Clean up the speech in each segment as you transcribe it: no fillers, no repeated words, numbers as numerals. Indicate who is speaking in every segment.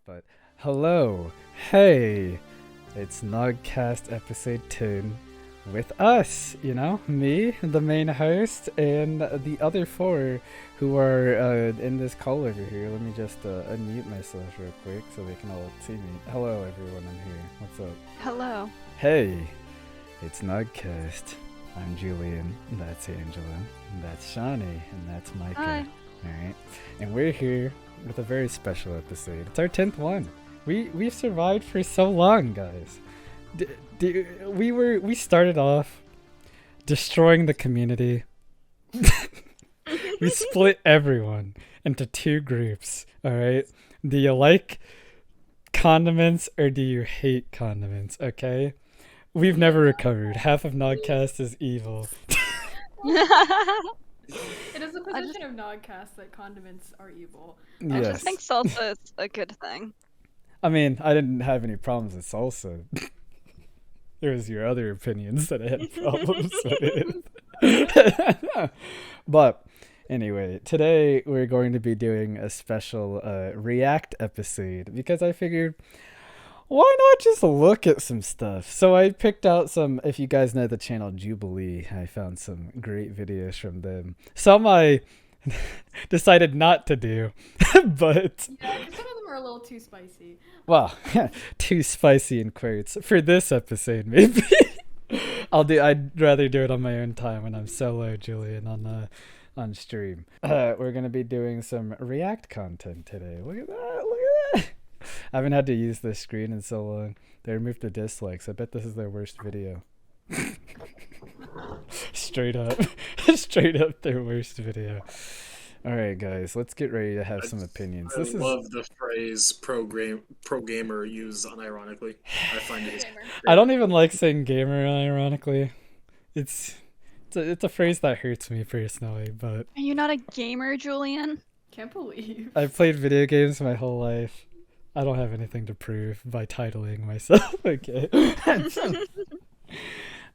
Speaker 1: But hello, hey, it's NOGcast episode 10 with us, me, the main host, and the other four who are in this call over here. Let me just unmute myself real quick so they can all see me. Hello, everyone, I'm here. What's up?
Speaker 2: Hello.
Speaker 1: Hey, it's NOGcast. I'm Julian, that's Angela, that's Chani, and that's Micah.
Speaker 2: Hi.
Speaker 1: Alright, and we're here with a very special episode. It's our 10th one. We've survived for so long, guys. We started off destroying the community. We split everyone into two groups. Alright, do you like condiments or do you hate condiments? Okay, we've never recovered. Half of NOGcast is evil.
Speaker 3: It is a position of NOGcast that condiments are evil.
Speaker 2: I
Speaker 1: Yes.
Speaker 2: just think salsa is a good thing.
Speaker 1: I mean, I didn't have any problems with salsa. There was your other opinions that I had problems with. But anyway, today we're going to be doing a special React episode because I figured, why not just look at some stuff? So I picked out some, if you guys know the channel Jubilee, I found some great videos from them. Some I decided not to do, but...
Speaker 3: Yeah, 'cause some of them are a little too spicy.
Speaker 1: Well, too spicy in quotes. For this episode, maybe. I'd rather do it on my own time when I'm solo, Julian, on stream. We're gonna be doing some React content today. Look at that, look at that. I haven't had to use this screen in so long. They removed the dislikes. I bet this is their worst video. Straight up their worst video. Alright guys, let's get ready to have some opinions.
Speaker 4: I love the phrase pro gamer used unironically. I find it.
Speaker 1: I don't even like saying gamer ironically. It's a phrase that hurts me personally, but
Speaker 2: Are you not a gamer, Julian?
Speaker 3: Can't believe.
Speaker 1: I've played video games my whole life. I don't have anything to prove by titling myself. Okay.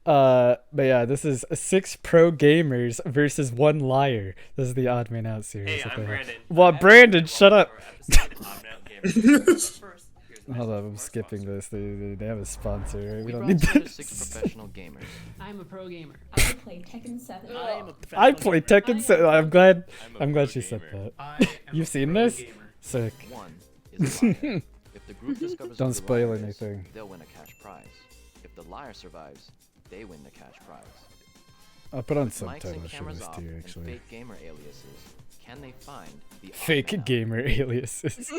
Speaker 1: But yeah, this is 6 pro gamers versus 1 liar. This is the Odd Man Out series.
Speaker 5: Hey, I'm Brandon.
Speaker 1: Well, Brandon, shut up.
Speaker 5: First,
Speaker 1: Hold on, I'm skipping this. They have a sponsor. Right? We don't
Speaker 6: brought
Speaker 1: need
Speaker 6: together
Speaker 1: this.
Speaker 6: 6 professional gamers.
Speaker 5: I'm a pro gamer.
Speaker 7: I play Tekken 7.
Speaker 1: I play Tekken 7. I'm glad she said
Speaker 5: gamer.
Speaker 1: that. You've seen this? Sick.
Speaker 6: 1 is a liar. If the group discovers
Speaker 1: Don't
Speaker 6: who the
Speaker 1: spoil
Speaker 6: liar is,
Speaker 1: anything.
Speaker 6: they'll win a cash prize. If the liar survives, they win the cash prize.
Speaker 1: I'll put on
Speaker 6: With mics and
Speaker 1: subtitles for
Speaker 6: cameras
Speaker 1: this
Speaker 6: off
Speaker 1: too,
Speaker 6: and
Speaker 1: actually.
Speaker 6: fake gamer aliases, can they find the odd man
Speaker 1: Fake
Speaker 6: out?
Speaker 1: gamer aliases.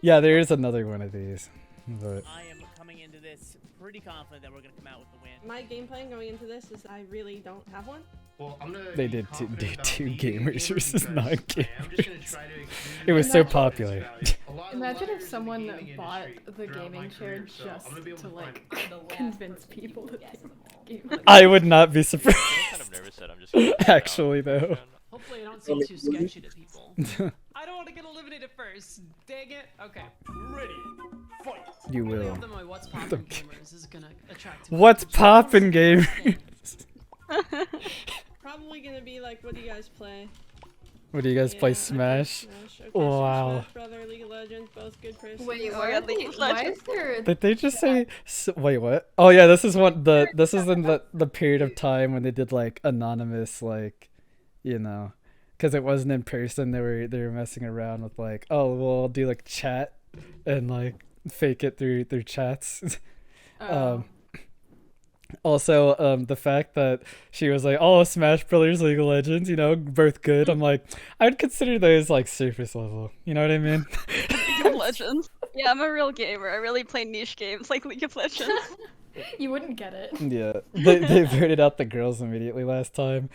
Speaker 1: Yeah, there is another one of these. But
Speaker 8: I am coming into this pretty confident that we're going to come out with the win.
Speaker 9: My game plan going into this is I really don't have one.
Speaker 4: Well, I'm gonna
Speaker 1: they
Speaker 4: be
Speaker 1: did two
Speaker 4: confident about
Speaker 1: gamers
Speaker 4: being a gamer
Speaker 1: versus
Speaker 4: because
Speaker 1: non-gamers.
Speaker 4: I'm just gonna try to
Speaker 1: It was so
Speaker 3: Imagine-
Speaker 1: popular.
Speaker 3: Imagine if someone bought the gaming chair just to like convince people that they game.
Speaker 1: I would not be surprised.
Speaker 5: I'm kind of nervous that I'm just gonna
Speaker 1: Actually, though.
Speaker 8: Hopefully I don't seem too sketchy to people. I don't want to get eliminated first. Dang it. Okay. Ready. Fight.
Speaker 1: You will.
Speaker 8: Of them, my what's poppin' gamers is gonna attract.
Speaker 1: What's poppin', gamers?
Speaker 9: Probably gonna be like, what do you guys play?
Speaker 1: What do you guys play?
Speaker 9: Yeah,
Speaker 1: Smash?
Speaker 9: Okay,
Speaker 1: Wow.
Speaker 9: Smash Brother, League of Legends, both good person.
Speaker 3: Wait,
Speaker 2: Oh my God, League of
Speaker 3: why
Speaker 2: Legends.
Speaker 3: is there?
Speaker 1: Did they just say? Wait, what? Oh yeah, this is this is in the period of time when they did like anonymous, like, because it wasn't in person. They were messing around with like, oh, well, I'll do like chat and like fake it through chats. Also, the fact that she was like, oh, Smash Brothers, League of Legends, both good. I'm like, I'd consider those like surface level. You know what I mean?
Speaker 2: League of Legends. Yeah, I'm a real gamer. I really play niche games like League of Legends.
Speaker 3: You wouldn't get it.
Speaker 1: Yeah, they voted out the girls immediately last time.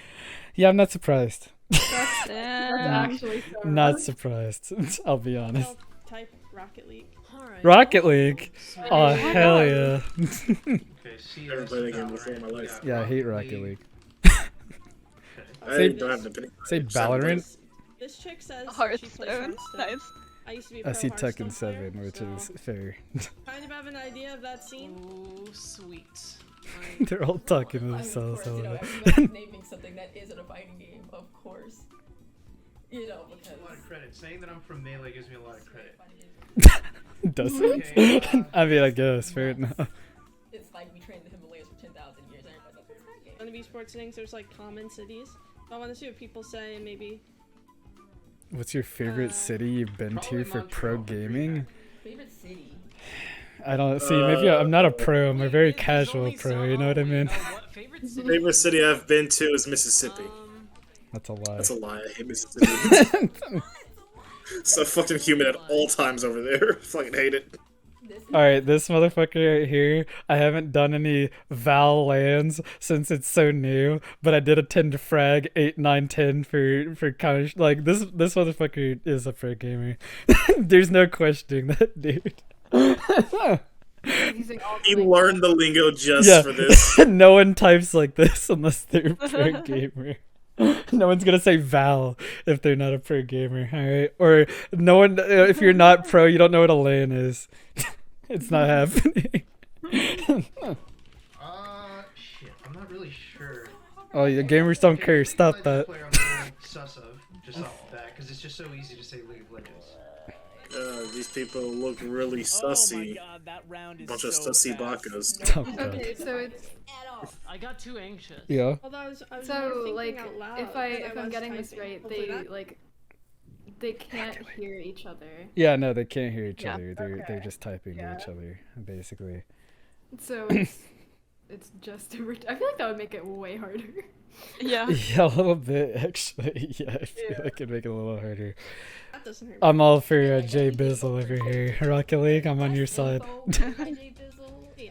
Speaker 1: Yeah, I'm not surprised.
Speaker 3: That's
Speaker 2: Damn.
Speaker 3: actually so
Speaker 1: Not
Speaker 3: wrong.
Speaker 1: surprised. I'll be honest.
Speaker 9: I'll type Rocket League.
Speaker 8: Alright.
Speaker 1: Rocket League. Oh
Speaker 3: Why
Speaker 1: hell
Speaker 3: not?
Speaker 1: yeah.
Speaker 4: Never played that game before in my life.
Speaker 1: Yeah, I hate Rocket League.
Speaker 4: I
Speaker 1: Say-
Speaker 4: don't have an opinion.
Speaker 1: Say Valorant.
Speaker 9: This chick says she plays
Speaker 2: Hearthstone.
Speaker 9: Hearthstone.
Speaker 2: Nice.
Speaker 9: I used to be a
Speaker 1: I
Speaker 9: pro
Speaker 1: see
Speaker 9: Hearthstone
Speaker 1: Tekken 7,
Speaker 9: player,
Speaker 1: which
Speaker 9: so
Speaker 1: is fair.
Speaker 9: kind of have an idea of that scene.
Speaker 8: Oh, sweet.
Speaker 1: They're all talking to
Speaker 7: I mean, of
Speaker 1: themselves.
Speaker 7: course,
Speaker 1: all of it.
Speaker 7: everybody's naming something that isn't a fighting game, of course. Because
Speaker 10: A lot of credit. Saying that I'm from Melee gives me a lot of credit.
Speaker 1: Doesn't? I mean, I guess, fair enough.
Speaker 7: It's like we trained the Himalayas for 10,000 years. And everybody's like, "Where's that game?"
Speaker 9: On the sports things, there's like common cities. I want to see what people say, and maybe.
Speaker 1: What's your favorite city you've been to for pro gaming?
Speaker 7: Favorite city?
Speaker 1: I don't see. Maybe I'm not a pro. I'm a very casual pro. You know what I mean?
Speaker 8: What favorite city?
Speaker 4: Favorite city I've been to is Mississippi.
Speaker 1: That's a lie.
Speaker 4: That's a lie. I hate Mississippi. So fucking humid at all times over there. Fucking hate it.
Speaker 1: Alright, this motherfucker right here, I haven't done any Val lands since it's so new, but I did attend frag 8, 9, 10 for counter. Like, this motherfucker is a pro gamer. There's no questioning that dude.
Speaker 4: He learned the lingo just for this.
Speaker 1: No one types like this unless they're a pro gamer. No one's gonna say Val if they're not a pro gamer, alright? Or no one, if you're not pro, you don't know what a LAN is. It's not happening.
Speaker 10: Shit, I'm not really sure.
Speaker 1: Oh, yeah, gamers don't care. Stop that.
Speaker 10: Player I'm a little sus of, just off the bat, because it's just so easy to say League of Legends.
Speaker 4: These people look really sussy. Bunch of sussy bakas.
Speaker 1: Oh, God.
Speaker 3: Okay, so it's
Speaker 8: I got too anxious.
Speaker 1: Yeah.
Speaker 9: Although I was more
Speaker 3: so
Speaker 9: thinking
Speaker 3: like
Speaker 9: out loud
Speaker 3: if
Speaker 9: than
Speaker 3: I'm
Speaker 9: was
Speaker 3: getting this
Speaker 9: typing.
Speaker 3: right,
Speaker 9: Hopefully
Speaker 3: they
Speaker 9: that-
Speaker 3: like they can't hear each other.
Speaker 1: Yeah, no, they can't hear each
Speaker 2: Yeah.
Speaker 1: other. They're
Speaker 3: Okay.
Speaker 1: just typing to each other, basically.
Speaker 3: So it's just I feel like that would make it way harder.
Speaker 2: Yeah.
Speaker 1: Yeah, a little bit, actually. Yeah, I feel like it'd make it a little harder.
Speaker 9: That doesn't hurt.
Speaker 1: I'm all for Jay Bizzle over here. Rocket League, I'm on your side.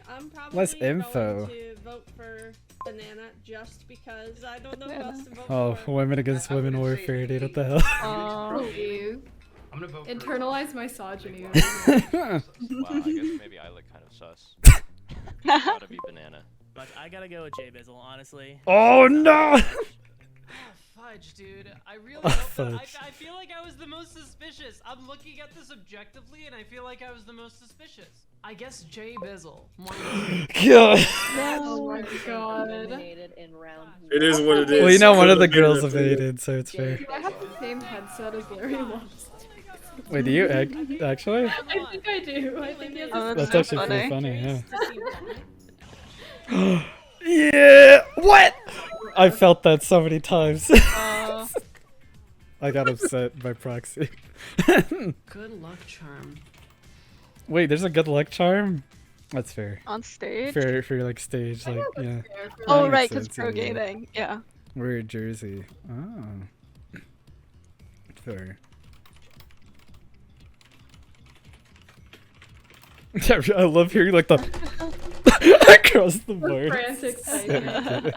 Speaker 9: I'm probably
Speaker 1: Less info.
Speaker 9: going to vote for Banana just because I don't know who
Speaker 2: Banana.
Speaker 9: else to vote
Speaker 1: Oh,
Speaker 9: for.
Speaker 1: women against women warfare, dude, what the hell?
Speaker 3: You
Speaker 10: I'm gonna vote for
Speaker 3: internalize misogyny.
Speaker 5: Wow, I guess maybe I look kind of sus. Gotta be banana.
Speaker 11: But I gotta go with Jay Bizzle, honestly.
Speaker 1: Oh, no!
Speaker 8: Oh, fudge, dude. I really hope that.
Speaker 1: Fudge.
Speaker 8: I feel like I was the most suspicious. I'm looking at this objectively, and I feel like I was the most suspicious. I guess Jay Bizzle.
Speaker 1: God.
Speaker 3: Oh my god.
Speaker 4: It is what it is.
Speaker 1: Well, you know, one of the
Speaker 4: Could've been
Speaker 1: girls
Speaker 4: a-
Speaker 1: evaded, so it's fair.
Speaker 3: Do I have the same headset as Larry Loves?
Speaker 1: Wait, do you actually?
Speaker 3: I think I do. I think he has
Speaker 2: Oh,
Speaker 3: a
Speaker 1: That's
Speaker 2: so
Speaker 1: actually pretty funny,
Speaker 2: funny.
Speaker 1: yeah. Yeah! What? I felt that so many times. I got upset by proxy.
Speaker 8: Good luck charm.
Speaker 1: Wait, there's a good luck charm? That's fair.
Speaker 2: On stage?
Speaker 1: For like stage, like, yeah.
Speaker 2: Oh,
Speaker 1: That
Speaker 2: right,
Speaker 1: makes
Speaker 2: because
Speaker 1: sense,
Speaker 2: pro
Speaker 1: yeah.
Speaker 2: gaming. Yeah.
Speaker 1: We're at Jersey. Oh. Fair. Yeah, I love hearing like the across the board.
Speaker 3: frantic typing.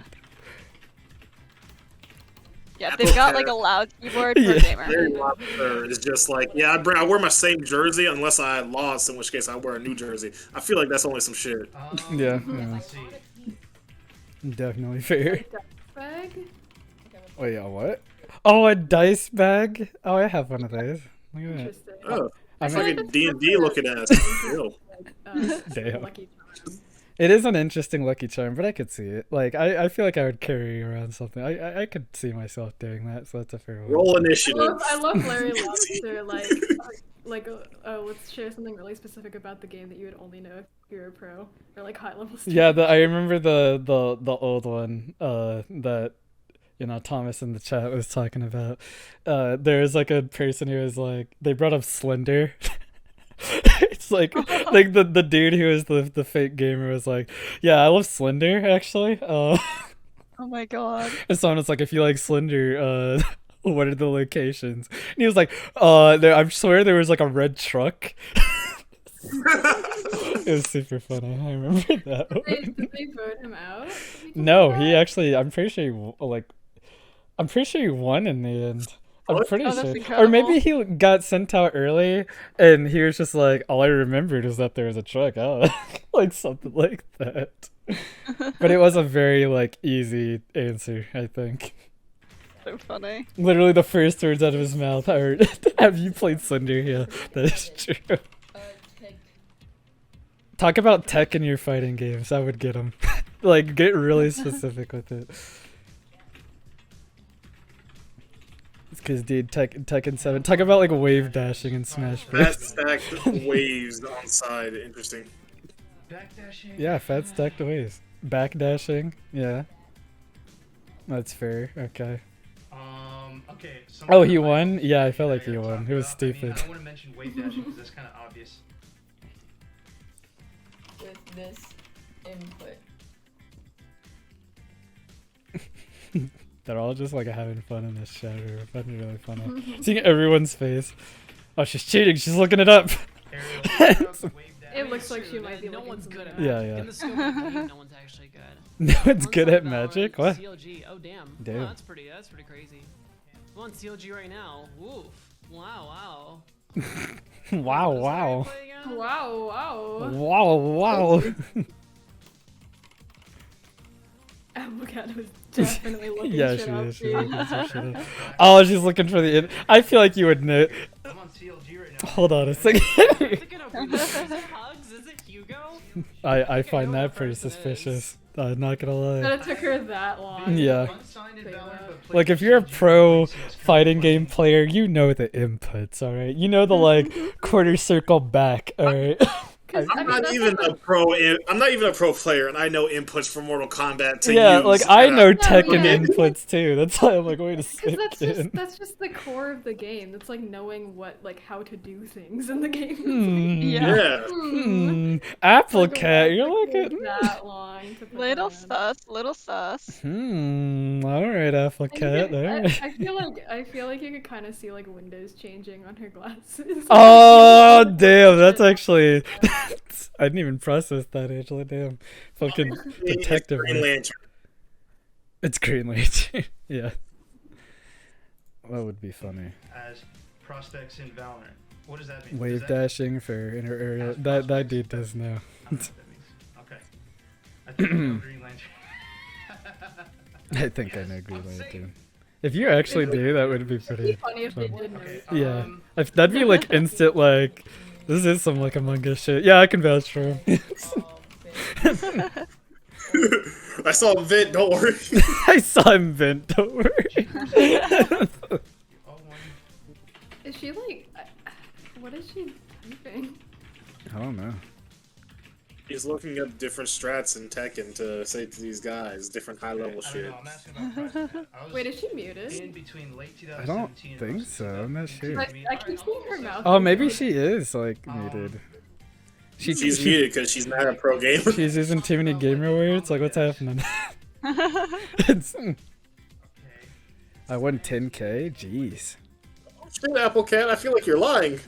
Speaker 2: Yeah, they've got like a loud keyboard pro
Speaker 1: Yeah.
Speaker 2: gamer.
Speaker 4: Larry Lobster is just like, yeah, I wear my same jersey unless I lost, in which case I wear a new jersey. I feel like that's only some shit.
Speaker 1: Yeah, yeah.
Speaker 10: Let's see.
Speaker 1: Definitely fair.
Speaker 3: Bag?
Speaker 1: Wait, a what? Oh, a dice bag? Oh, I have one of those. Look at that.
Speaker 3: Interesting.
Speaker 4: Oh,
Speaker 1: I
Speaker 4: it's
Speaker 1: mean,
Speaker 4: like a D&D looking ass. Ew.
Speaker 1: Damn.
Speaker 3: Lucky charm.
Speaker 1: it is an interesting lucky charm, but I could see it. Like, I feel like I would carry around something. I could see myself doing that, so that's a fair one.
Speaker 4: Roll initiative.
Speaker 3: I love Larry Lobster. Let's share something really specific about the game that you would only know if you're a pro or like high level.
Speaker 1: Yeah, I remember the old one that Thomas in the chat was talking about. There was like a person who was like, they brought up Slender. It's like the dude who was the fake gamer was like, yeah, I love Slender actually.
Speaker 2: Oh my god.
Speaker 1: And someone was like, if you like Slender, what are the locations? And he was like, I swear there was like a red truck. It was super funny. I remember that one.
Speaker 3: Did they vote him out?
Speaker 1: No, he actually. I'm pretty sure he won in the end. I'm pretty
Speaker 2: Oh, that's
Speaker 1: sure. Or
Speaker 2: incredible.
Speaker 1: maybe he got sent out early, and he was just like, all I remembered is that there was a truck. Oh, like something like that. But it was a very like easy answer, I think.
Speaker 2: So funny.
Speaker 1: Literally the first words out of his mouth are, "Have you played Slender?" Yeah, that is true.
Speaker 7: Tech.
Speaker 1: Talk about tech in your fighting games. That would get him. Like, get really specific with it. Cause dude, Tekken 7. Talk about like wave dashing in Smash
Speaker 4: Fat
Speaker 1: Bros.
Speaker 4: stacked waves on side. Interesting.
Speaker 10: Backdashing.
Speaker 1: Yeah, fat stacked waves. Backdashing. Yeah. That's fair. Okay.
Speaker 10: Okay.
Speaker 1: Oh, he won? Yeah, I felt like he won. It was stupid.
Speaker 10: I mean, I don't want to mention wave dashing because that's kind of obvious.
Speaker 7: With this input.
Speaker 1: They're all just like having fun in this chat room. That's really funny. Seeing everyone's face. Oh, she's cheating. She's looking it up.
Speaker 3: It looks like she might be
Speaker 8: no
Speaker 3: looking
Speaker 8: one's good at
Speaker 3: something
Speaker 1: Yeah,
Speaker 3: up.
Speaker 1: yeah.
Speaker 8: In the scope of the game, no one's actually good.
Speaker 1: No one's
Speaker 8: One's
Speaker 1: good
Speaker 8: on
Speaker 1: at
Speaker 8: Valorant,
Speaker 1: magic? What?
Speaker 8: CLG. Oh damn.
Speaker 1: Damn.
Speaker 8: Oh, that's pretty crazy. I'm on CLG right now. Oof. Wow.
Speaker 1: Wow,
Speaker 8: What is
Speaker 1: wow.
Speaker 8: that play again?
Speaker 3: Wow.
Speaker 1: Wow, wow.
Speaker 3: Avocado's definitely looking
Speaker 1: Yeah,
Speaker 3: shit
Speaker 1: she
Speaker 3: up,
Speaker 1: is. She's
Speaker 3: dude.
Speaker 1: looking some shit up. Oh, she's looking for the. I feel like you would know.
Speaker 10: I'm on CLG right now.
Speaker 1: Hold on a second.
Speaker 8: Is it Hugs? Is it Hugo?
Speaker 1: I find
Speaker 8: who
Speaker 1: that
Speaker 8: that
Speaker 1: pretty
Speaker 8: person is.
Speaker 1: suspicious. Not gonna lie.
Speaker 3: But it took her that long.
Speaker 1: Yeah.
Speaker 10: Unsigned in Valorant, but played
Speaker 1: Like if you're a
Speaker 10: CLG
Speaker 1: pro
Speaker 10: CS:GO
Speaker 1: fighting
Speaker 10: play.
Speaker 1: game player, you know the inputs, alright? You know the like quarter circle back, alright?
Speaker 4: I'm not even a pro. I'm not even a pro player, and I know inputs for Mortal Kombat to
Speaker 1: Yeah,
Speaker 4: use.
Speaker 1: like I know Tekken
Speaker 3: yeah.
Speaker 1: inputs too. That's why I'm like, wait a
Speaker 3: Because
Speaker 1: second.
Speaker 3: that's just the core of the game. That's like knowing how to do things in the game.
Speaker 4: Yeah.
Speaker 1: Apple
Speaker 3: Like,
Speaker 1: cat,
Speaker 3: why
Speaker 1: you're
Speaker 3: does it
Speaker 1: looking.
Speaker 3: take that long to put
Speaker 2: Little
Speaker 3: that in?
Speaker 2: sus.
Speaker 1: Alright, Apple cat. Alright.
Speaker 3: I feel like you could kind of see like windows changing on her glasses.
Speaker 1: Oh damn, that's actually I didn't even process that actually, damn. Fucking detective.
Speaker 4: Green Lantern.
Speaker 1: It's Green Lantern. Yeah. That would be funny.
Speaker 10: As prospects in Valorant. What does that mean?
Speaker 1: Wave
Speaker 10: Does that-
Speaker 1: dashing for inner area.
Speaker 10: As
Speaker 1: That
Speaker 10: prospects?
Speaker 1: dude does know.
Speaker 10: I don't know what that means. Okay. I think I know Green Lantern.
Speaker 1: I think I know Green Lantern. If you actually do, that would be pretty
Speaker 3: It'd be funny if they
Speaker 1: fun.
Speaker 3: did know.
Speaker 10: Okay,
Speaker 1: Yeah. If that'd be like instant like this is some like Among Us shit. Yeah, I can vouch for him.
Speaker 4: I saw a vent. Don't worry.
Speaker 1: I saw him vent, don't worry.
Speaker 3: Is she like? What is she typing?
Speaker 1: I don't know.
Speaker 4: He's looking up different strats in Tekken to say to these guys different high level
Speaker 10: I don't
Speaker 4: shit.
Speaker 10: know, I'm asking about price. I was
Speaker 3: Wait, is she muted?
Speaker 10: in between late
Speaker 1: I don't
Speaker 10: 2017 and
Speaker 1: think
Speaker 10: most
Speaker 1: so. I'm not sure.
Speaker 3: I keep seeing her mouth.
Speaker 1: Oh, maybe she is like muted.
Speaker 4: She's muted because she's not a pro gamer.
Speaker 1: She's using too many gamer words. Like, what's happening? It's- I won 10k. Jeez.
Speaker 4: Shit, Apple Cat. I feel like you're lying.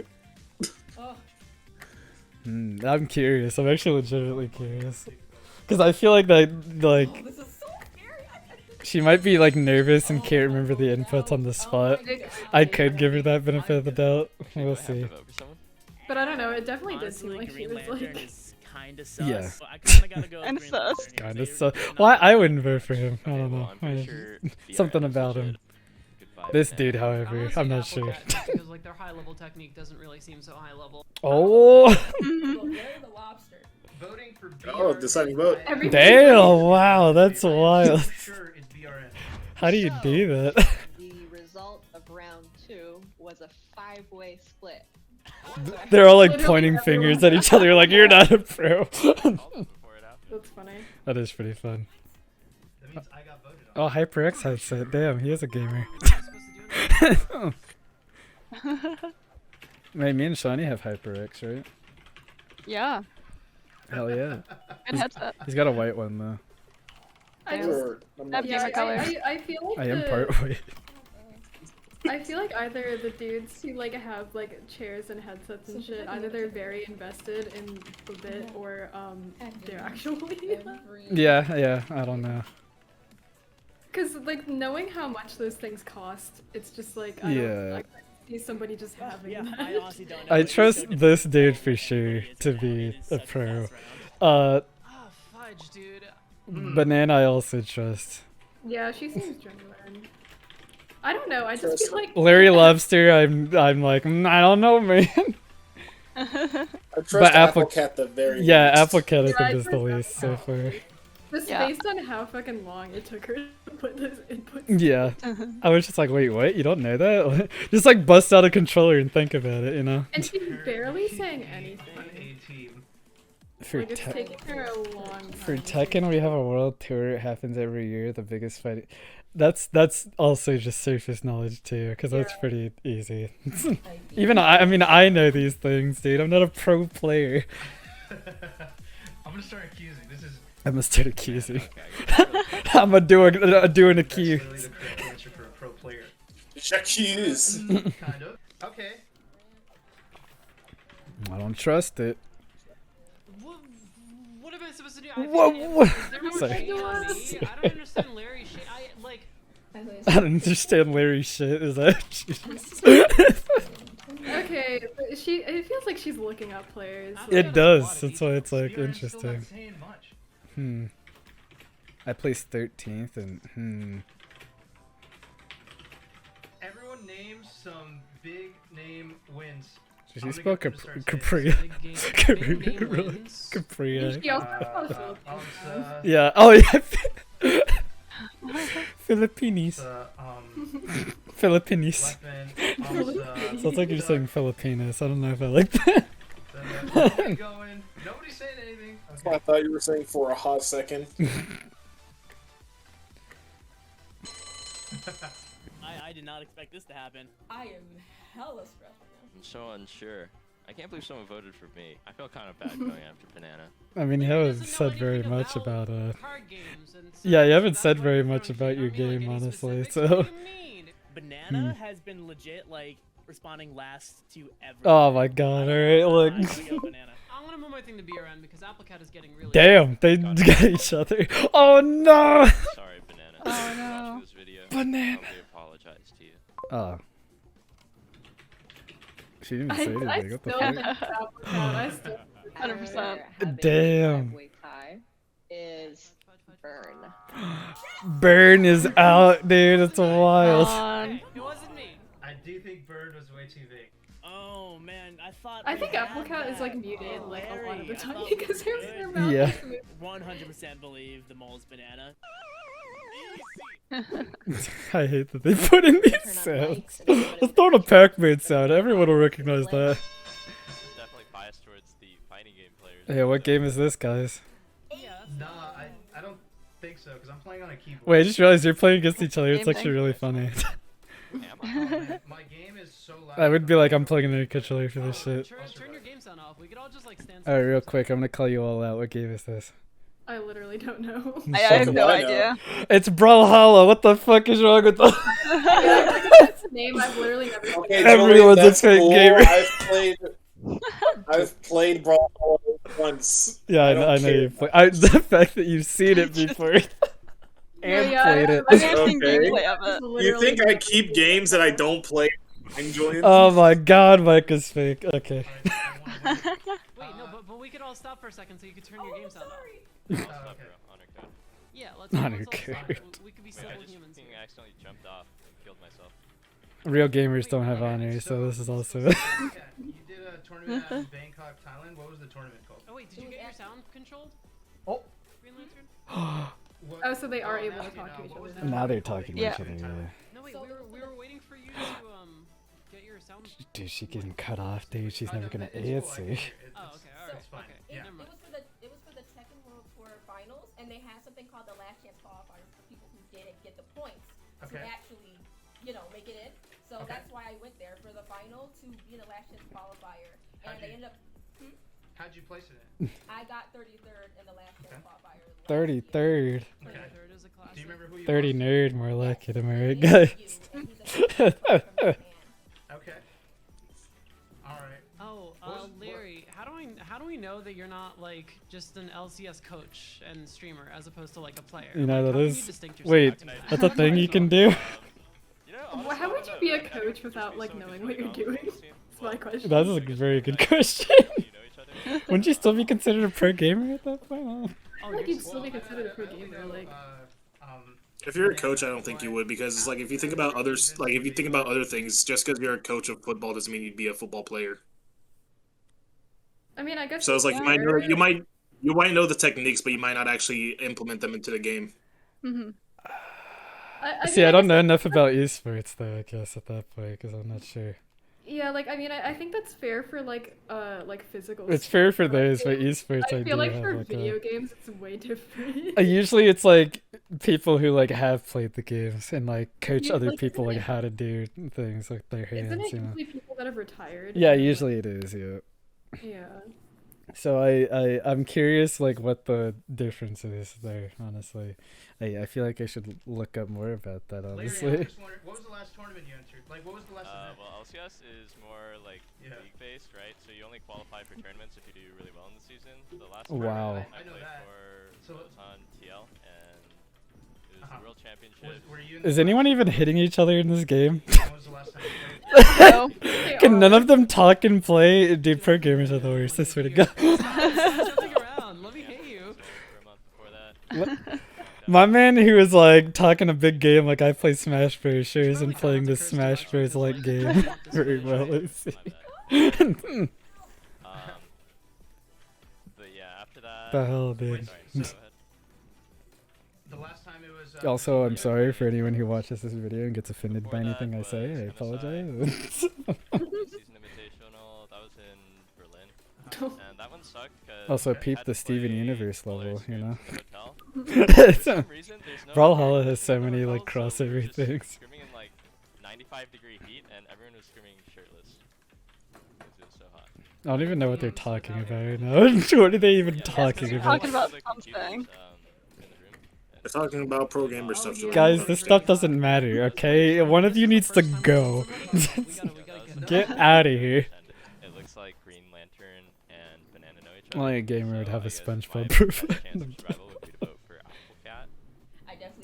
Speaker 1: I'm curious. I'm actually legitimately curious. Because I feel like that, like,
Speaker 7: This is so scary.
Speaker 1: she might be like nervous and can't remember the inputs on the spot. I could give her that benefit of the doubt. We'll see.
Speaker 3: But I don't know. It definitely did
Speaker 11: Honestly,
Speaker 3: seem like she
Speaker 11: Green
Speaker 3: was
Speaker 11: Lantern
Speaker 3: like.
Speaker 11: is kind of sus.
Speaker 1: Yeah.
Speaker 11: But I kind of gotta go with
Speaker 2: And
Speaker 11: Green
Speaker 2: sus.
Speaker 11: Lantern here.
Speaker 1: Kinda
Speaker 11: They
Speaker 1: so.
Speaker 11: really
Speaker 1: Well,
Speaker 11: knocked
Speaker 1: I
Speaker 11: it
Speaker 1: wouldn't vote for him. I don't know.
Speaker 5: I'm pretty sure
Speaker 1: Something
Speaker 5: BRM is
Speaker 1: about
Speaker 5: such a
Speaker 1: him.
Speaker 5: good vibe
Speaker 1: This
Speaker 5: in
Speaker 1: dude,
Speaker 5: it.
Speaker 8: I
Speaker 1: however,
Speaker 8: wanna say
Speaker 1: I'm not
Speaker 8: Apple
Speaker 1: sure.
Speaker 8: Cat just because like their high level technique doesn't really seem so high level.
Speaker 1: Oh,
Speaker 7: Look, they're the lobster.
Speaker 10: voting for
Speaker 4: Oh, deciding vote.
Speaker 1: damn! Wow, that's wild.
Speaker 10: Sure, it's BRN.
Speaker 1: How do you do that?
Speaker 12: The result of round 2 was a 5-way split.
Speaker 1: They're all like pointing fingers at each other, like you're not a pro.
Speaker 3: That's funny.
Speaker 1: That is pretty fun.
Speaker 10: That means I got voted on.
Speaker 1: Oh, HyperX headset. Damn, he is a gamer. Wait, me and Shani have HyperX, right?
Speaker 2: Yeah.
Speaker 1: Hell yeah.
Speaker 2: Good headset.
Speaker 1: He's got a white one though.
Speaker 3: I just.
Speaker 4: Or, I'm not
Speaker 2: Yeah,
Speaker 3: Yeah,
Speaker 2: gamer colors.
Speaker 3: I feel like
Speaker 1: I am
Speaker 3: the-
Speaker 1: part white.
Speaker 3: I feel like either the dudes who like have like chairs and headsets and shit, either they're very invested in the bit or they're actually.
Speaker 1: Yeah, I don't know.
Speaker 3: Cause like knowing how much those things cost, it's just like I
Speaker 1: Yeah.
Speaker 3: don't, I can't see somebody just having
Speaker 11: Yeah,
Speaker 3: that.
Speaker 11: I honestly don't know.
Speaker 1: I
Speaker 11: It's so
Speaker 1: trust
Speaker 11: difficult
Speaker 1: this
Speaker 11: to
Speaker 1: dude
Speaker 11: tell
Speaker 1: for
Speaker 11: which
Speaker 1: sure
Speaker 11: one
Speaker 1: to
Speaker 11: is
Speaker 1: be
Speaker 11: such
Speaker 1: a
Speaker 11: fast
Speaker 1: pro.
Speaker 11: round.
Speaker 8: Oh fudge, dude.
Speaker 1: Banana I also trust.
Speaker 3: Yeah, she seems genuine. I don't know. I just feel like
Speaker 1: Larry Lobster, I'm like, I don't know, man.
Speaker 4: I trust
Speaker 1: But
Speaker 4: Apple
Speaker 1: Apple-
Speaker 4: Cat the very
Speaker 1: Yeah,
Speaker 4: least.
Speaker 1: Apple Cat I
Speaker 3: Yeah,
Speaker 1: think
Speaker 3: I
Speaker 1: is the
Speaker 3: trust
Speaker 1: least so
Speaker 3: Apple
Speaker 1: far.
Speaker 3: Just
Speaker 2: Yeah.
Speaker 3: based on how fucking long it took her to put those inputs.
Speaker 1: Yeah. I was just like, wait, what? You don't know that? Just like bust out a controller and think about it, you know?
Speaker 3: And she's barely saying anything.
Speaker 1: For,
Speaker 3: Like, it's taking her a long time.
Speaker 1: for Tekken, we have a world tour. It happens every year. The biggest fight. That's also just surface knowledge too, because that's pretty easy. Even I mean, I know these things, dude. I'm not a pro player.
Speaker 10: I'm gonna start accusing. This is.
Speaker 1: I'm gonna start accusing. I'm gonna do an accuse.
Speaker 10: That's literally the correct answer for a pro player.
Speaker 4: Accuse.
Speaker 10: Kind of. Okay.
Speaker 1: I don't trust it.
Speaker 8: What am I supposed to do?
Speaker 1: What?
Speaker 8: Is there more
Speaker 1: Sorry.
Speaker 8: shade on me? I don't understand Larry's shade.
Speaker 1: I don't understand Larry's shit. Is that?
Speaker 3: Okay, but it feels like she's looking up players.
Speaker 1: It does. That's why it's like
Speaker 10: You're still not
Speaker 1: interesting.
Speaker 10: saying much.
Speaker 1: I placed 13th, and
Speaker 10: Everyone names some big name wins.
Speaker 1: She
Speaker 10: I'm gonna
Speaker 1: spoke
Speaker 10: get them to start saying
Speaker 1: Capri.
Speaker 8: Big game wins.
Speaker 1: Capri.
Speaker 3: She also has
Speaker 10: Alza,
Speaker 1: Yeah. Oh yeah. Filipinis. Filipinis.
Speaker 10: Blackman, Alza,
Speaker 1: Sounds like you're saying Filipinos. I don't know if I like that.
Speaker 10: keep going. Nobody's saying anything. Okay.
Speaker 4: I thought you were saying for a hot second.
Speaker 11: I did not expect this to happen.
Speaker 7: I am hella stressed right
Speaker 5: I'm so unsure. I can't believe someone voted for me. I feel kind of bad going after Banana.
Speaker 1: I mean, you
Speaker 8: He
Speaker 1: haven't
Speaker 8: doesn't know
Speaker 1: said very
Speaker 8: anything
Speaker 1: much about
Speaker 8: card games and
Speaker 1: Yeah, you
Speaker 8: so
Speaker 1: haven't
Speaker 8: that's
Speaker 1: said
Speaker 8: why
Speaker 1: very
Speaker 8: he's
Speaker 1: much
Speaker 8: throwing
Speaker 1: about
Speaker 8: shade
Speaker 1: your
Speaker 8: on me, like,
Speaker 1: game,
Speaker 8: any
Speaker 1: honestly.
Speaker 8: specifics. What
Speaker 1: So.
Speaker 8: do you mean?
Speaker 11: Banana has been legit like responding last to everything.
Speaker 1: Oh my God! All right, look.
Speaker 11: I'm gonna go Banana.
Speaker 8: I'm gonna move my thing to BRN because Applecat is getting really.
Speaker 1: Damn, they got each other. Oh no!
Speaker 5: Sorry, Banana.
Speaker 2: Oh, no.
Speaker 5: Watch this video.
Speaker 1: Banana.
Speaker 5: I apologize to you.
Speaker 1: Oh. She didn't say
Speaker 3: I
Speaker 1: anything. What the
Speaker 3: still
Speaker 1: fuck?
Speaker 3: think Applecat. I still
Speaker 2: 100%.
Speaker 1: Damn.
Speaker 12: Way tie is Burn.
Speaker 1: Burn is out, dude. It's wild.
Speaker 8: Hey, it wasn't me.
Speaker 10: I do think Bird was way too big.
Speaker 11: Oh man, I thought.
Speaker 3: I
Speaker 11: we
Speaker 3: think
Speaker 11: had
Speaker 3: Applecat is like
Speaker 11: that.
Speaker 3: muted like a lot of the
Speaker 11: Larry, I
Speaker 3: time
Speaker 11: thought
Speaker 3: because
Speaker 11: we
Speaker 3: her
Speaker 11: would.
Speaker 3: mouth
Speaker 1: Yeah.
Speaker 3: is moving.
Speaker 11: 100% believe the mole's Banana.
Speaker 1: I hate that they put in these sounds. Let's throw in a Pac-Man sound. Everyone will recognize that.
Speaker 5: Definitely biased towards the fighting game players.
Speaker 1: Yeah, what game is this, guys?
Speaker 10: Nah, I don't think so because I'm playing on a keyboard.
Speaker 1: Wait, I just realized you're playing against each other. It's
Speaker 2: Game
Speaker 1: actually
Speaker 2: thing.
Speaker 1: really funny.
Speaker 10: My game is so loud.
Speaker 1: I would be like, I'm plugging in a controller for this shit.
Speaker 8: Turn your game sound off. We could all just like stand.
Speaker 1: Alright, real quick, I'm gonna call you all out. What game is this?
Speaker 3: I literally don't know.
Speaker 2: I have no
Speaker 4: I know.
Speaker 2: idea.
Speaker 1: It's Brawlhalla. What the fuck is wrong with that?
Speaker 3: That's the name I've literally never seen.
Speaker 4: Okay,
Speaker 1: Everyone's
Speaker 4: Julian,
Speaker 1: a
Speaker 4: that's
Speaker 1: fake
Speaker 4: cool.
Speaker 1: gamer.
Speaker 4: I've played Brawl once.
Speaker 1: Yeah, I
Speaker 4: don't
Speaker 1: know
Speaker 4: care.
Speaker 1: you play. The fact that you've seen it before and played it.
Speaker 2: I've never seen
Speaker 4: Okay.
Speaker 2: gameplay of it.
Speaker 4: You think I keep games that I don't play? Julian?
Speaker 1: Oh my God, Micah's fake. Okay.
Speaker 8: Wait, no, but we could all stop for a second so you could turn your game sound off.
Speaker 5: I'll stop, bro. Honor code.
Speaker 8: Yeah, let's
Speaker 1: Honor
Speaker 8: all stop.
Speaker 1: code.
Speaker 8: We could be
Speaker 5: Wait, I
Speaker 8: civil
Speaker 5: just
Speaker 8: humans.
Speaker 5: fucking accidentally jumped off and killed myself.
Speaker 1: Real gamers don't have honor, so this is also.
Speaker 10: Yeah, you did a tournament out in Bangkok, Thailand. What was the tournament called?
Speaker 8: Oh wait, did you get your sound controlled?
Speaker 10: Oh.
Speaker 8: Green Lantern?
Speaker 10: What,
Speaker 3: Oh, so they are
Speaker 10: I'm
Speaker 3: able to
Speaker 10: asking
Speaker 3: talk to
Speaker 10: now,
Speaker 3: each
Speaker 10: what was
Speaker 3: other
Speaker 10: the
Speaker 3: now.
Speaker 1: Now they're
Speaker 10: tournament
Speaker 1: talking
Speaker 10: called
Speaker 1: to
Speaker 2: Yeah.
Speaker 1: each other.
Speaker 10: in
Speaker 1: Yeah.
Speaker 10: Thailand?
Speaker 8: No wait, we were waiting for you to get your sound.
Speaker 1: Dude, she getting cut off, dude. She's
Speaker 10: Oh,
Speaker 1: never
Speaker 10: no,
Speaker 1: gonna
Speaker 10: it's cool, I
Speaker 1: answer.
Speaker 10: can hear it.
Speaker 8: Oh, okay, alright.
Speaker 10: It's fine.
Speaker 8: Okay,
Speaker 10: Yeah.
Speaker 8: never mind.
Speaker 7: It was for the Tekken World Tour Finals, and they had something called the Last Chance qualifiers for people who didn't get the points
Speaker 10: Okay.
Speaker 7: to actually, make it in. So
Speaker 10: Okay.
Speaker 7: that's why I went there for the final to be in the Last Chance qualifier, and
Speaker 10: How'd
Speaker 7: they
Speaker 10: you-
Speaker 7: ended up.
Speaker 10: How'd you place it in?
Speaker 7: I got 33rd in the Last Chance
Speaker 10: Okay.
Speaker 7: qualifier. last
Speaker 1: 33rd.
Speaker 7: year.
Speaker 10: Okay.
Speaker 8: Third is a classic.
Speaker 10: Do you remember who you
Speaker 1: 30
Speaker 10: lost to?
Speaker 1: nerd, more like it, am I right,
Speaker 7: He
Speaker 1: guys?
Speaker 7: is you, and he's a good friend from Japan.
Speaker 10: Okay. All right.
Speaker 8: Oh,
Speaker 10: What-
Speaker 8: Larry, how do we know that you're not like just an LCS coach and streamer as opposed to like a player?
Speaker 1: You know,
Speaker 8: Like,
Speaker 1: that
Speaker 8: how can
Speaker 1: is-
Speaker 8: you distinct yourself
Speaker 1: Wait,
Speaker 8: from that?
Speaker 1: that's a thing you can do?
Speaker 3: Well, how would you be a coach without like knowing what you're doing? That's my question.
Speaker 1: That's a very good question. Wouldn't you still be considered a pro gamer at that point?
Speaker 8: Oh,
Speaker 3: I feel like you'd still be considered a pro gamer. Like,
Speaker 4: If you're a coach, I don't think you would, because it's like if you think about others, like if you think about other things, just because you're a coach of football doesn't mean you'd be a football player.
Speaker 3: I mean, I guess.
Speaker 4: So it's like you You might know the techniques, but you might not actually implement them into the game.
Speaker 2: Mm-hmm.
Speaker 1: See, I don't know enough about esports though, I guess, at that point, because I'm not sure.
Speaker 3: Yeah, like I mean, I think that's fair for like physical.
Speaker 1: It's fair for
Speaker 3: sports,
Speaker 1: those, but esports
Speaker 3: I
Speaker 1: I
Speaker 3: feel
Speaker 1: do
Speaker 3: like
Speaker 1: have
Speaker 3: for
Speaker 1: like
Speaker 3: video games, it's way different.
Speaker 1: usually it's like people who like have played the games and like coach
Speaker 3: Yeah,
Speaker 1: other
Speaker 3: like,
Speaker 1: people like
Speaker 3: isn't
Speaker 1: how to do things with their hands,
Speaker 3: Isn't it
Speaker 1: you know.
Speaker 3: usually people that have retired?
Speaker 1: Yeah,
Speaker 3: and, like-
Speaker 1: usually it is, yeah.
Speaker 3: Yeah.
Speaker 1: So I'm curious like what the difference is there, honestly. I feel like I should look up more about that,
Speaker 10: Larry,
Speaker 1: honestly.
Speaker 10: I just wondered, what was the last tournament you entered? Like, what was the last event?
Speaker 5: Well, LCS is more like league-based, right? So you only qualify for tournaments if you do really well in the season. The last
Speaker 1: Wow.
Speaker 5: tournament I played for was on TL, and it was the World Championship.
Speaker 1: Is anyone even hitting each other in this game?
Speaker 10: When was the last time you played?
Speaker 2: No.
Speaker 1: Can none of them talk and play? Dude, pro gamers are the worst, I swear to God.
Speaker 8: Jumping around. Let me hit you.
Speaker 5: For a month before that.
Speaker 1: My man who was like talking a big game like I play Smash Bros. Sure isn't playing this Smash Bros. Like game very well, let's see.
Speaker 5: But yeah, after that.
Speaker 1: The hell, dude.
Speaker 5: Sorry, so go ahead.
Speaker 10: The last time it was.
Speaker 1: Also, I'm sorry for anyone who watches this video and gets offended by anything I say. I apologize.
Speaker 5: Season Invitational, that was in Berlin. And that one sucked because
Speaker 1: Also, peep the Steven Universe level, you know.
Speaker 5: Brawlhalla
Speaker 1: Brawlhalla has so many like crossover things.
Speaker 5: Screaming in like 95-degree heat, and everyone was screaming shirtless because it was so hot.
Speaker 1: I don't even know what they're talking about right now. What are they even talking about?
Speaker 2: Talking about something.
Speaker 4: We're talking about pro gamer stuff. Julian.
Speaker 1: Guys, this stuff doesn't matter, okay? One of you needs to go. Get out of here.
Speaker 5: It looks like Green Lantern and Banana know each other.
Speaker 1: Only a gamer would have a
Speaker 5: I guess
Speaker 1: SpongeBob
Speaker 5: my
Speaker 1: profile.
Speaker 5: best chance of survival would be to vote for Applecat.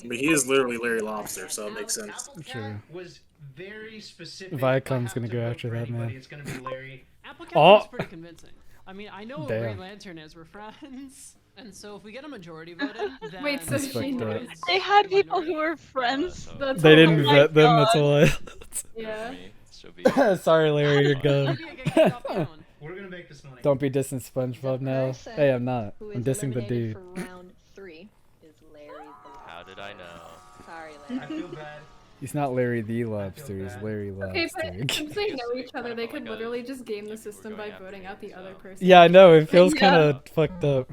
Speaker 4: I mean, he is literally Larry Lobster, so it makes sense.
Speaker 1: True.
Speaker 10: Was very specific.
Speaker 1: Viacom's gonna go after that, man.
Speaker 10: It's gonna be Larry.
Speaker 8: Applecat
Speaker 1: Oh.
Speaker 8: is pretty convincing. I mean, I know what
Speaker 1: Damn.
Speaker 8: Green Lantern is. We're friends. And so if we get a majority voted, then...
Speaker 3: Wait, so
Speaker 1: That's
Speaker 3: she
Speaker 1: fucked up.
Speaker 3: knows.
Speaker 2: They had people who were friends.
Speaker 3: That's
Speaker 1: They didn't
Speaker 3: hilarious.
Speaker 1: vet them, that's
Speaker 3: Yeah.
Speaker 1: why. Sorry, Larry, you're gone.
Speaker 10: We're gonna make this money.
Speaker 1: Don't be dissing SpongeBob now. Hey, I'm not.
Speaker 12: Who
Speaker 1: I'm
Speaker 12: is
Speaker 1: dissing the
Speaker 12: eliminated
Speaker 1: dude.
Speaker 12: for round 3 is Larry the
Speaker 5: How did I know?
Speaker 12: Sorry,
Speaker 10: I
Speaker 12: Larry.
Speaker 10: feel bad.
Speaker 1: He's not Larry the Lobster, he's
Speaker 10: bad.
Speaker 1: Larry
Speaker 3: Okay,
Speaker 1: Lobster.
Speaker 3: but since they know each other, they could literally just game the system by voting out the other person.
Speaker 1: Yeah, I know, it feels
Speaker 2: Yeah.
Speaker 1: kind of fucked up.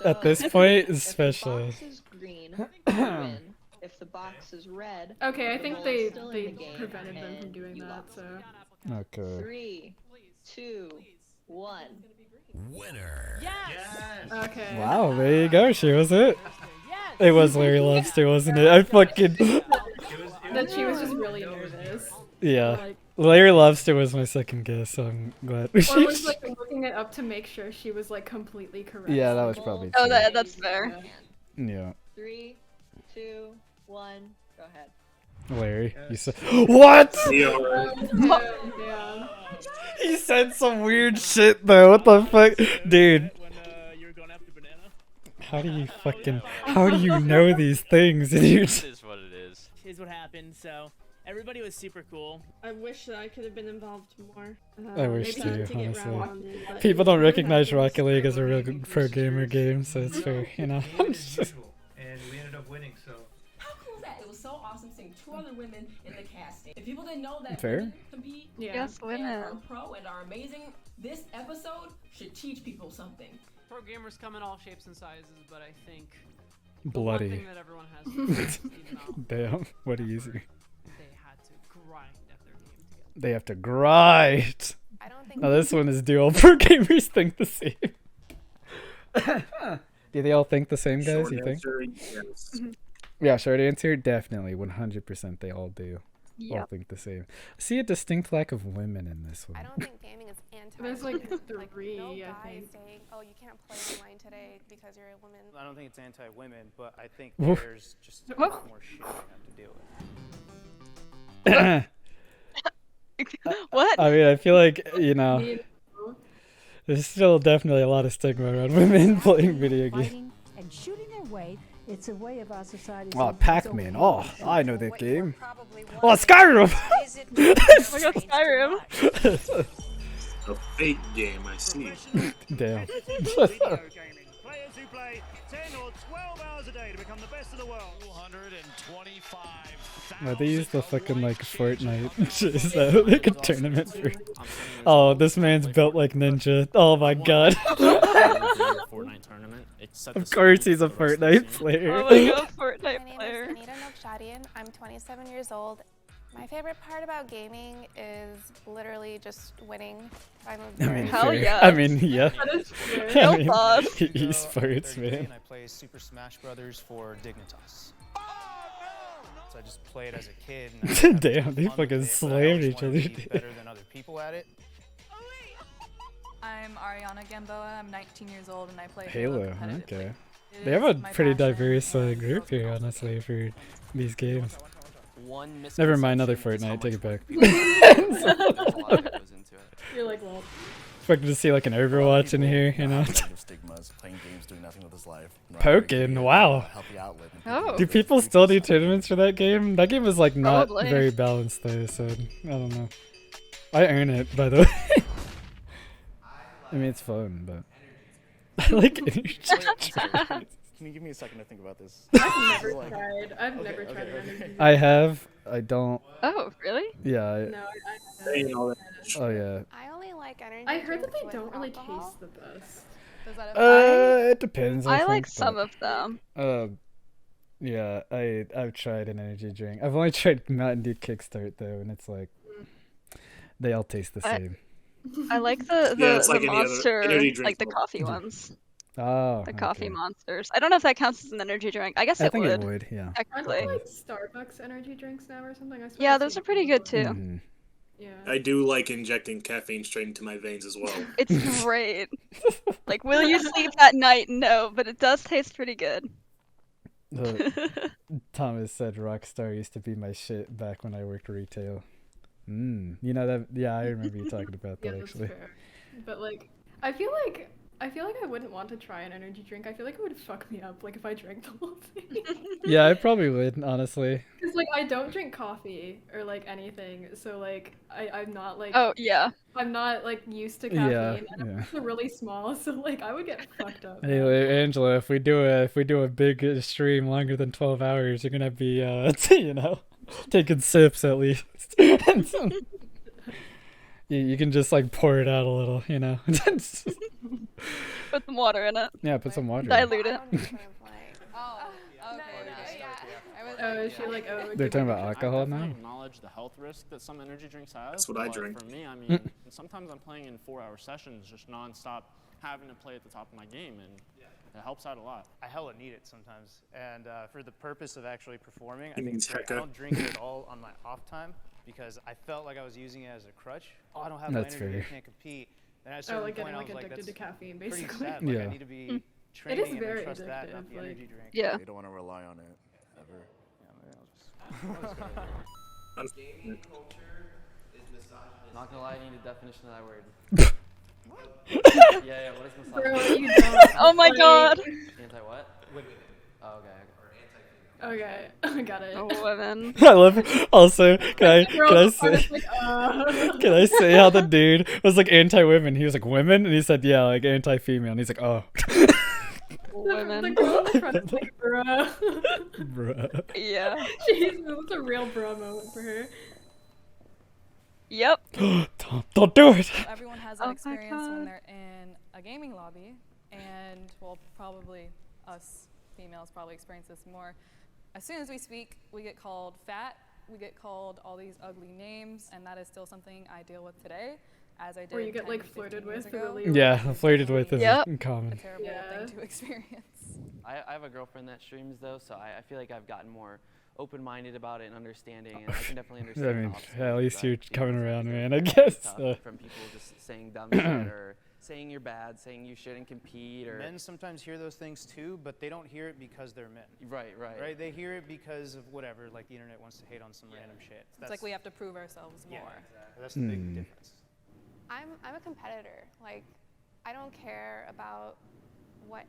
Speaker 1: At this point, especially.
Speaker 12: If the box is green, you win. If the box is red,
Speaker 3: Okay, I
Speaker 12: the
Speaker 3: think
Speaker 12: ball
Speaker 3: they
Speaker 12: is still in the game,
Speaker 3: prevented them from
Speaker 12: and
Speaker 3: doing
Speaker 12: you
Speaker 3: that.
Speaker 12: lost.
Speaker 3: So
Speaker 1: Okay.
Speaker 12: 3, 2, 1.
Speaker 13: Winner.
Speaker 8: Yes!
Speaker 3: okay.
Speaker 1: Wow, there you go, she was it. It was Larry Lobster, wasn't it? I fucking...
Speaker 3: That she was just really nervous.
Speaker 1: Yeah.
Speaker 3: Like,
Speaker 1: Larry Lobster was my second guess, so I'm glad.
Speaker 3: or was like looking it up to make sure she was like completely correct.
Speaker 1: Yeah, that was probably
Speaker 2: Oh,
Speaker 1: true.
Speaker 2: that's fair.
Speaker 1: Yeah.
Speaker 12: 3, 2, 1. Go ahead.
Speaker 1: Larry, you said... What?!
Speaker 4: Yeah, right.
Speaker 3: Yeah.
Speaker 1: He said some weird shit though, what the fuck? Dude.
Speaker 11: When you were going after Banana?
Speaker 1: How do you fucking... How do you know these things, dude?
Speaker 5: It is what it is.
Speaker 11: Here's what happened. So everybody was super cool.
Speaker 9: I wish that I could have been involved more.
Speaker 1: I wish
Speaker 9: maybe
Speaker 1: too,
Speaker 9: to get
Speaker 1: honestly.
Speaker 9: rounded, but
Speaker 1: People don't
Speaker 9: it
Speaker 1: recognize
Speaker 9: happens.
Speaker 1: Rocket League as a real good pro gamer game, so it's fair, you know?
Speaker 10: Game as usual, and we ended up winning. So
Speaker 7: How cool is that? It was so awesome seeing 2 other women in the casting. If people didn't know that
Speaker 1: Fair.
Speaker 7: women compete
Speaker 3: Yeah.
Speaker 2: Yes,
Speaker 7: and are
Speaker 2: women.
Speaker 7: pro and are amazing, this episode should teach people something.
Speaker 8: Pro gamers come in all shapes and sizes, but I think the one
Speaker 1: Bloody.
Speaker 8: thing that everyone has to do is, you know,
Speaker 1: Damn, what easy.
Speaker 8: they had to grind at their game together.
Speaker 1: They have to grind!
Speaker 14: I don't think
Speaker 1: Now this one is do all pro gamers think the same? Do they all think the same, guys,
Speaker 4: Short
Speaker 1: you think?
Speaker 4: answer, yes.
Speaker 1: Yeah, short answer, definitely, 100% they all do. All
Speaker 2: Yep.
Speaker 1: think the same. I see a distinct lack of women in this one.
Speaker 14: I don't think gaming is anti.
Speaker 3: There's like
Speaker 14: women.
Speaker 3: 3,
Speaker 14: no
Speaker 3: I
Speaker 14: guy
Speaker 3: think.
Speaker 14: saying, "Oh, you can't play online today because you're a woman."
Speaker 15: I don't think it's anti-women, but I think
Speaker 1: Woof.
Speaker 15: there's just
Speaker 2: Woof.
Speaker 15: more shit you have to deal with.
Speaker 2: What?
Speaker 1: I mean, I feel like, you know, there's still definitely a lot of stigma around women playing video games.
Speaker 16: Fighting and shooting their way. It's a way of our society.
Speaker 1: Oh, Pac-Man. Oh, I know that game. Oh, Skyrim!
Speaker 2: Oh my god, Skyrim.
Speaker 4: A fake game, I see.
Speaker 1: Damn.
Speaker 17: players who play 10 or 12 hours a day to become the best of the world. 225,000.
Speaker 1: Well, they use the fucking like Fortnite. Is that like a tournament for? Oh, this man's built like Ninja. Oh my god.
Speaker 18: Fortnite tournament.
Speaker 1: Of course he's a Fortnite player.
Speaker 2: Oh my god, Fortnite
Speaker 14: My
Speaker 2: player.
Speaker 14: name is NOGcast. I'm 27 years old. My favorite part about gaming is literally just winning. I'm a very
Speaker 2: Hell yeah.
Speaker 1: I mean, yeah.
Speaker 2: Hell boss.
Speaker 1: Esports, man.
Speaker 15: I play Super Smash Brothers for Dignitas. So I just played as a kid. And
Speaker 1: Damn, they fucking slammed each other.
Speaker 15: Better than other people at it.
Speaker 19: I'm Ariana Gamboa. I'm 19 years old and I play
Speaker 1: Halo,
Speaker 19: competitively.
Speaker 1: okay.
Speaker 19: It
Speaker 1: They have
Speaker 19: is
Speaker 1: a
Speaker 19: my
Speaker 1: pretty
Speaker 19: passion
Speaker 1: diverse
Speaker 19: and
Speaker 1: group here, honestly, for these games.
Speaker 18: One
Speaker 1: Never mind, another
Speaker 18: misconception is how
Speaker 1: Fortnite. Take it
Speaker 18: much
Speaker 1: back.
Speaker 18: work there's a lot that goes into it.
Speaker 3: You're like, well.
Speaker 1: Expected to see like an Overwatch in here, you know?
Speaker 20: Stigmas, playing games, doing nothing with his life.
Speaker 1: Pokin', wow.
Speaker 20: Healthy outlet.
Speaker 2: Oh.
Speaker 1: Do people still do tournaments for that game? That game was like not
Speaker 2: Probably.
Speaker 1: very balanced though, so I don't know. I earn it, by the way. I mean, it's fun, but I like energy drinks.
Speaker 20: Can you give me a second to think about this?
Speaker 3: I've never tried. I've never tried an energy drink.
Speaker 1: I have. I don't.
Speaker 2: Oh, really?
Speaker 1: Yeah.
Speaker 3: No, I
Speaker 1: Oh yeah.
Speaker 14: I only like energy
Speaker 3: I heard that
Speaker 14: drinks
Speaker 3: they
Speaker 14: with
Speaker 3: don't really
Speaker 14: alcohol.
Speaker 3: taste the best.
Speaker 19: Does that
Speaker 1: It depends.
Speaker 2: I
Speaker 1: think,
Speaker 2: like some
Speaker 1: but-
Speaker 2: of them.
Speaker 1: Yeah. I've tried an energy drink. I've only tried Mountain Dew Kickstart though, and it's like they all taste the same.
Speaker 2: I like the
Speaker 4: Yeah, it's like any other
Speaker 2: monster,
Speaker 4: energy drink
Speaker 2: like the
Speaker 4: though.
Speaker 2: coffee ones.
Speaker 1: Oh.
Speaker 2: The coffee
Speaker 1: okay.
Speaker 2: monsters. I don't know if that counts as an energy drink. I guess
Speaker 1: I
Speaker 2: it
Speaker 1: think
Speaker 2: would.
Speaker 1: it would. Yeah.
Speaker 3: Aren't
Speaker 2: Technically.
Speaker 3: there like Starbucks energy drinks now or something? I swear
Speaker 2: Yeah,
Speaker 3: I've
Speaker 2: those
Speaker 3: seen
Speaker 2: are pretty good too.
Speaker 1: Mhm.
Speaker 3: Yeah.
Speaker 4: I do like injecting caffeine straight into my veins as well.
Speaker 2: It's great. Like, will you sleep at night? No, but it does taste pretty good.
Speaker 1: Thomas said Rockstar used to be my shit back when I worked retail. You know that? Yeah, I remember you talking about
Speaker 3: Yeah,
Speaker 1: that
Speaker 3: that's
Speaker 1: actually.
Speaker 3: fair. But like, I feel like I wouldn't want to try an energy drink. I feel like it would fuck me up, like if I drank the whole thing.
Speaker 1: Yeah, I probably would, honestly.
Speaker 3: Cause like I don't drink coffee or like anything, so like I'm not like.
Speaker 2: Oh yeah.
Speaker 3: I'm not like used to caffeine.
Speaker 1: Yeah,
Speaker 3: And I'm
Speaker 1: yeah.
Speaker 3: also really small, so like I would get fucked up.
Speaker 1: Hey, Angela, if we do a big stream longer than 12 hours, you're gonna be you know, taking sips at least. You can just like pour it out a little, you know.
Speaker 2: Put some water in it.
Speaker 1: Yeah, put some water in it.
Speaker 2: Dilute it.
Speaker 3: Oh, is she like
Speaker 1: They're talking about alcohol
Speaker 18: I
Speaker 1: now?
Speaker 18: acknowledge the health risk that some energy drinks have.
Speaker 4: That's what I
Speaker 18: but
Speaker 4: drink.
Speaker 18: For me, I mean, sometimes I'm playing in 4-hour sessions, just non-stop, having to play at the top of my game, and it helps out a lot.
Speaker 15: I hella need it sometimes, and for the purpose of actually performing, I
Speaker 4: You
Speaker 15: think
Speaker 4: mean
Speaker 15: it's great. I
Speaker 4: Tekka?
Speaker 15: don't drink it at all on my off time because I felt like I was using it as a crutch. Oh, I don't have
Speaker 1: That's
Speaker 15: my energy,
Speaker 1: fair.
Speaker 15: I can't compete. And at a
Speaker 3: Oh,
Speaker 15: certain
Speaker 3: like
Speaker 15: point,
Speaker 3: getting
Speaker 15: I
Speaker 3: like
Speaker 15: was like,
Speaker 3: addicted to
Speaker 15: that's
Speaker 3: caffeine,
Speaker 15: pretty
Speaker 3: basically.
Speaker 15: sad. Like,
Speaker 1: Yeah.
Speaker 15: I need to be training and
Speaker 3: very
Speaker 15: then trust that, not
Speaker 3: addictive,
Speaker 15: the
Speaker 3: like-
Speaker 15: energy drink.
Speaker 2: Yeah.
Speaker 20: You don't want to rely on it ever.
Speaker 21: Not gonna lie, I need a definition of that word. Yeah, what is misogyny?
Speaker 3: Bro, you don't.
Speaker 2: Oh my god.
Speaker 21: Anti what? Oh, okay.
Speaker 3: Okay, got it.
Speaker 2: Oh, women.
Speaker 1: I love it. Also, can I say
Speaker 3: Like,
Speaker 1: can I say how the dude was like anti-women? He was like women, and he said yeah, like anti-female, and he's like oh.
Speaker 2: Women.
Speaker 3: The girl in the front is like, bruh.
Speaker 1: Bruh.
Speaker 2: Yeah.
Speaker 3: Jeez, that was a real bruh moment for her.
Speaker 2: Yep.
Speaker 1: Don't do it.
Speaker 19: Everyone has
Speaker 2: Oh
Speaker 19: that
Speaker 2: my
Speaker 19: experience
Speaker 2: God.
Speaker 19: when they're in a gaming lobby, and well, probably us females probably experience this more. As soon as we speak, we get called fat, we get called all these ugly names, and that is still something I deal with today, as I did.
Speaker 3: Or you get
Speaker 19: 10,
Speaker 3: like
Speaker 19: 15
Speaker 3: flirted
Speaker 19: years
Speaker 3: with
Speaker 19: ago.
Speaker 3: really.
Speaker 1: Yeah, flirted with is
Speaker 2: Yep.
Speaker 1: common.
Speaker 19: A terrible thing to experience.
Speaker 21: I have a girlfriend that streams though, so I feel like I've gotten more open-minded about it and understanding, and I can definitely understand.
Speaker 1: I mean,
Speaker 21: the obstacles
Speaker 1: at least
Speaker 21: that
Speaker 1: you're
Speaker 21: females
Speaker 1: coming
Speaker 21: have
Speaker 1: around,
Speaker 21: to
Speaker 1: man. I
Speaker 21: face
Speaker 1: guess.
Speaker 21: from people just saying dumb shit or saying you're bad, saying you shouldn't compete, or
Speaker 15: Men sometimes hear those things too, but they don't hear it because they're men.
Speaker 21: right.
Speaker 15: Right? They hear it because of whatever, like the internet wants to hate on some random shit.
Speaker 19: It's like we have to prove ourselves more.
Speaker 15: That's the big difference.
Speaker 14: I'm a competitor. Like, I don't care about what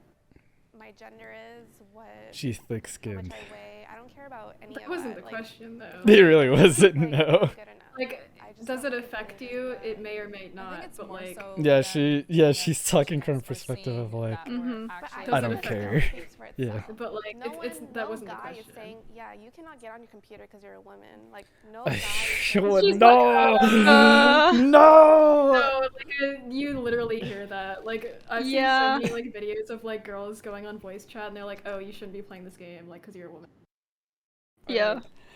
Speaker 14: my gender is, what
Speaker 1: She's thick
Speaker 14: how
Speaker 1: skinned.
Speaker 14: much I weigh. I don't care about any
Speaker 3: That
Speaker 14: of
Speaker 3: wasn't
Speaker 14: that.
Speaker 3: the
Speaker 14: Like,
Speaker 1: It
Speaker 3: question though.
Speaker 1: really wasn't.
Speaker 14: like,
Speaker 1: No.
Speaker 14: I'm good enough.
Speaker 3: like, does it affect you? It may or may not, but like,
Speaker 1: she's talking from a perspective of like, I don't care. Yeah.
Speaker 3: But like, it's that wasn't the question.
Speaker 14: Is saying, yeah, you cannot get on your computer because you're a woman. Like, no guy.
Speaker 1: No,
Speaker 3: No, like you literally hear that. Like I've seen so many like videos of like girls going on voice chat and they're like, "Oh, you shouldn't be playing this game, like, because you're a woman."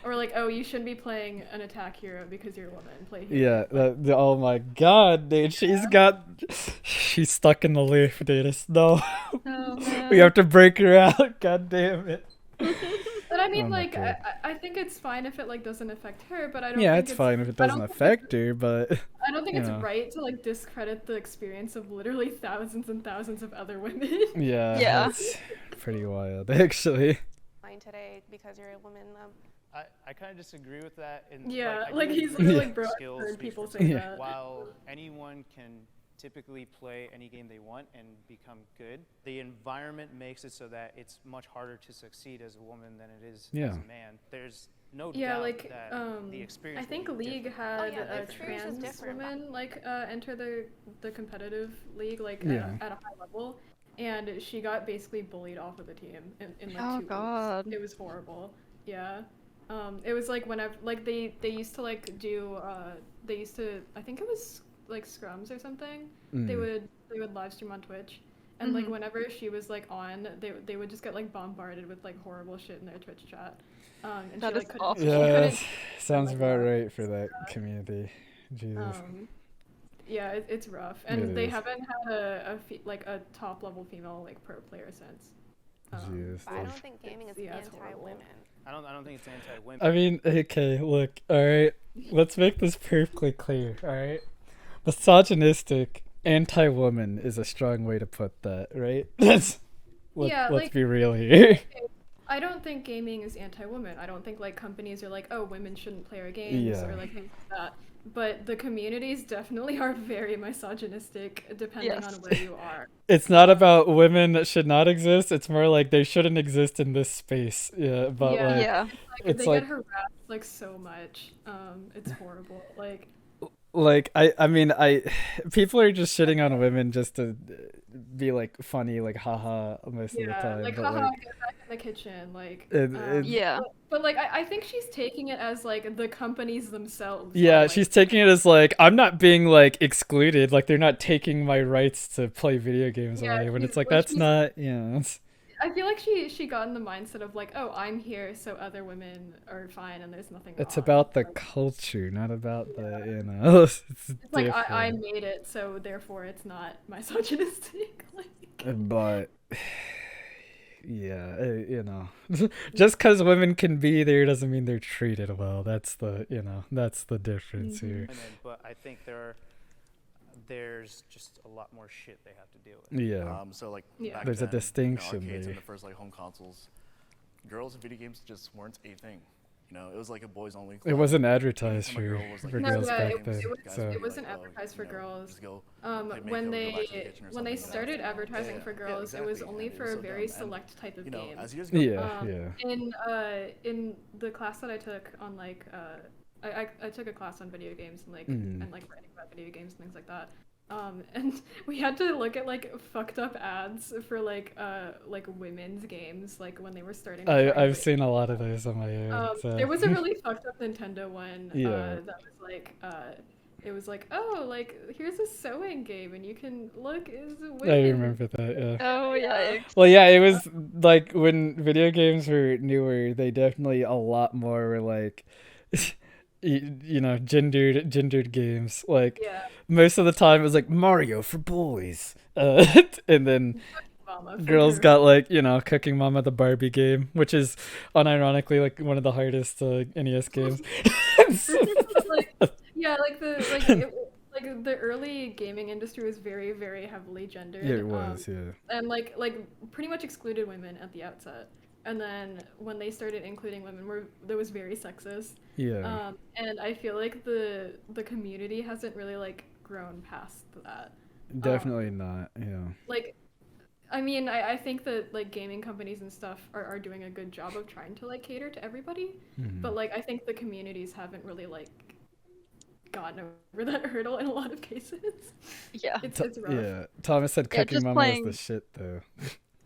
Speaker 3: Or like, "Oh, you shouldn't be pling an attack hero because you're a woman. Play hero."
Speaker 1: Yeah. Oh my God, dude, she's stuck in the leaf, dude. No, we have to break her out. God damn it.
Speaker 3: But I mean, like, I think it's fine if it like doesn't affect her, but I don't.
Speaker 1: Yeah,
Speaker 3: think
Speaker 1: it's fine if it doesn't affect her, but
Speaker 3: I don't think it's right to like discredit the experience of literally thousands and thousands of other women.
Speaker 1: Yeah, that's pretty wild, actually.
Speaker 14: Today because you're a woman.
Speaker 15: I kind of disagree with that.
Speaker 3: Like he's literally bro. Heard people say that.
Speaker 15: While anyone can typically play any game they want and become good, the environment makes it so that it's much harder to succeed as a woman than it is as a man. There's no doubt
Speaker 3: like
Speaker 15: that the experience.
Speaker 3: I think League had a trans woman like enter the competitive league like at a high level. And she got basically bullied off of the team in like 2 weeks. It was horrible. Yeah. It was like whenever like they used to like do they used to, I think it was like scrums or something. They would live stream on Twitch. And like whenever she was like on, they would just get like bombarded with like horrible shit in their Twitch chat. And
Speaker 2: that
Speaker 3: she,
Speaker 2: is
Speaker 3: like,
Speaker 2: awful.
Speaker 1: Yeah, sounds about right for that community. Jesus.
Speaker 3: Yeah, it's rough, and they haven't had a top level female like pro player since.
Speaker 14: But I don't think gaming is anti-women.
Speaker 15: I don't think it's anti-women.
Speaker 1: I mean, okay, look, all right, let's make this perfectly clear. All right, misogynistic, anti-woman is a strong way to put that, right? Let's be real here.
Speaker 3: I don't think gaming is anti-woman. I don't think like companies are like, oh, women shouldn't play our games or like things like that. But the communities definitely are very misogynistic depending on where you are.
Speaker 1: It's not about women that should not exist. It's more like they shouldn't exist in this space. Yeah, but it's
Speaker 3: they get harassed like so much. It's horrible.
Speaker 1: Like people are just shitting on women just to be like funny, like haha most of the time.
Speaker 3: Like
Speaker 1: but,
Speaker 3: haha, get back in the kitchen, like But like I think she's taking it as like the companies themselves.
Speaker 1: Yeah, she's taking it as like I'm not being like excluded, like they're not taking my rights to play video games away. When it's like that's not,
Speaker 3: I feel like she got in the mindset of like, oh, I'm here, so other women are fine, and there's nothing wrong.
Speaker 1: It's about the culture, not about the,
Speaker 3: It's like I made it, so therefore it's not misogynistic.
Speaker 1: But just because women can be there doesn't mean they're treated well. That's the difference here.
Speaker 15: But I think there's just a lot more shit they have to deal with.
Speaker 1: Yeah.
Speaker 20: So like
Speaker 1: there's a distinction
Speaker 20: arcades
Speaker 1: there.
Speaker 20: and the first like home consoles, girls in video games just weren't a thing. It was like a boys only club.
Speaker 1: It wasn't advertised for girls back then.
Speaker 3: It wasn't advertised for girls. When they started advertising for girls, it was only for a very select type of game. In the class that I took on like I took a class on video games and writing about video games and things like that. And we had to look at like fucked up ads for like women's games, like when they were starting.
Speaker 1: I've seen a lot of those on my own.
Speaker 3: There was a really fucked up Nintendo one that was like it was like, oh, like here's a sewing game and you can look as women.
Speaker 1: I remember that. Yeah.
Speaker 2: Oh yeah.
Speaker 1: Well, yeah, it was like when video games were newer, they definitely a lot more were like. gendered games, like most of the time it was like Mario for boys, and then girls got like Cooking Mama the Barbie game, which is unironically like one of the hardest NES games.
Speaker 3: The early gaming industry was very, very heavily gendered.
Speaker 1: Yeah, it was.
Speaker 3: And like pretty much excluded women at the outset. And then when they started including women, that was very sexist.
Speaker 1: Yeah.
Speaker 3: And I feel like the community hasn't really like grown past that.
Speaker 1: Definitely not. Yeah.
Speaker 3: Like, I mean, I think that like gaming companies and stuff are doing a good job of trying to like cater to everybody. Mm-hmm. But like I think the communities haven't really like gotten over that hurdle in a lot of cases.
Speaker 2: Yeah.
Speaker 3: It's rough.
Speaker 1: Yeah, Thomas said
Speaker 2: Yeah,
Speaker 1: Cooking
Speaker 2: just
Speaker 1: Mama
Speaker 2: playing-
Speaker 1: was the shit though.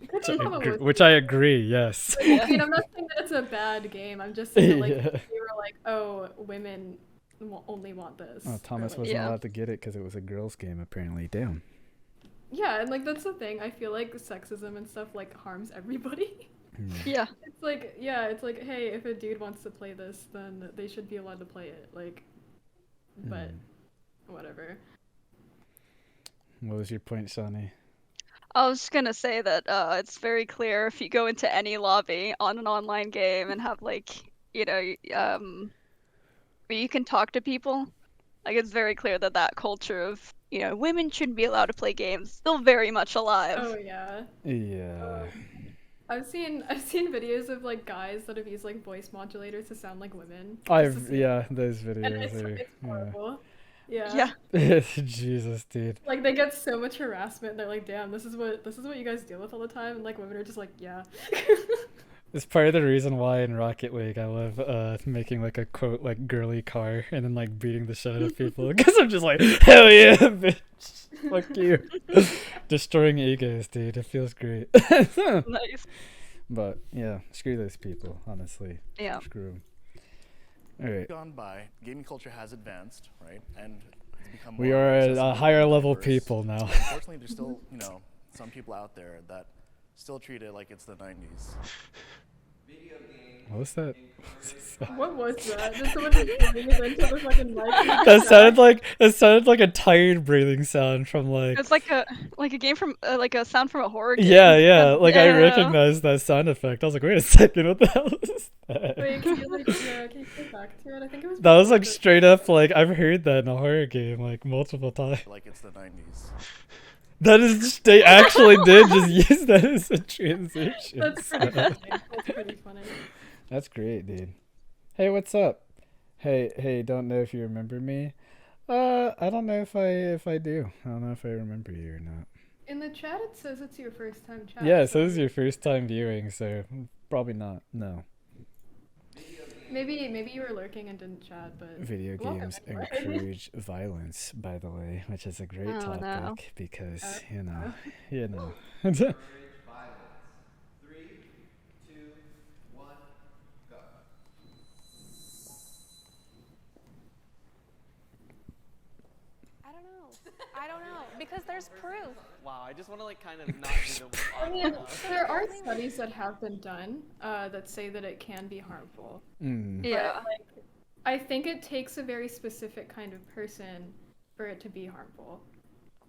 Speaker 3: Cooking Mama was
Speaker 1: Which I agree, yes.
Speaker 3: I mean, I'm not saying that it's a bad game. I'm just saying that, like,
Speaker 1: Yeah.
Speaker 3: they were like, oh, women only want this.
Speaker 1: Oh, Thomas
Speaker 3: or, like,
Speaker 1: wasn't allowed to get it because it was a girls' game, apparently. Damn.
Speaker 3: Yeah, and like that's the thing. I feel like sexism and stuff like harms everybody.
Speaker 2: Yeah.
Speaker 3: It's like, yeah, it's like, hey, if a dude wants to play this, then they should be allowed to play it. Like, but whatever.
Speaker 1: What was your point, Shani?
Speaker 2: I was just gonna say that it's very clear if you go into any lobby on an online game and have like, you know, where you can talk to people, like it's very clear that that culture of, you know, women shouldn't be allowed to play games still very much alive.
Speaker 3: Oh yeah.
Speaker 1: Yeah.
Speaker 3: I've seen videos of like guys that have used like voice modulators to sound like women.
Speaker 1: Yeah, those
Speaker 3: And
Speaker 1: videos are.
Speaker 3: it's horrible. Yeah.
Speaker 2: Yeah.
Speaker 1: Jesus, dude.
Speaker 3: Like they get so much harassment. They're like, damn, this is what you guys deal with all the time. And like women are just like, yeah.
Speaker 1: It's part of the reason why in Rocket League I love making like a quote like girly car and then like beating the shit out of people because I'm just like, hell yeah, bitch, fuck you, destroying egos, dude. It feels great.
Speaker 2: Nice.
Speaker 1: But yeah, screw those people, honestly.
Speaker 2: Yeah.
Speaker 1: Screw them. All right.
Speaker 20: Gone by, gaming culture has advanced, right, and it's become
Speaker 1: We
Speaker 20: more
Speaker 1: are at
Speaker 20: accessible
Speaker 1: a
Speaker 20: and
Speaker 1: higher level
Speaker 20: diverse.
Speaker 1: people now.
Speaker 20: Unfortunately, there's still, you know, some people out there that still treat it like it's the 90s.
Speaker 1: What was that?
Speaker 3: What was that? Did someone just breathe into the fucking mic?
Speaker 1: That sounded like a tired breathing sound from like.
Speaker 2: It's like a game from like a sound from a horror game.
Speaker 1: Yeah. Like I
Speaker 2: Yeah.
Speaker 1: recognized that sound effect. I was like, wait a second, what the hell is that?
Speaker 3: Wait, can you like, can you go back to it? I think it was.
Speaker 1: That was like straight up like I've heard that in a horror game like multiple times.
Speaker 20: Like it's the 90s.
Speaker 1: That is, they actually did just use that as a transition.
Speaker 3: That's pretty funny. That's pretty funny.
Speaker 1: That's great, dude. Hey, what's up? Hey, don't know if you remember me. I don't know if I do. I don't know if I remember you or not.
Speaker 3: In the chat, it says it's your first time chat.
Speaker 1: Yeah, so this is your first time viewing, so probably not. No.
Speaker 3: Maybe you were lurking and didn't chat, but
Speaker 1: Video
Speaker 3: welcome
Speaker 1: games
Speaker 3: anyway.
Speaker 1: encourage violence, by the way, which is a great
Speaker 2: Oh,
Speaker 1: topic
Speaker 2: no.
Speaker 1: because you know.
Speaker 14: I don't know because there's proof.
Speaker 21: Wow, I just want to like kind of not do the.
Speaker 3: I mean, there are studies that have been done that say that it can be harmful.
Speaker 2: Yeah.
Speaker 3: But, like, I think it takes a very specific kind of person for it to be harmful.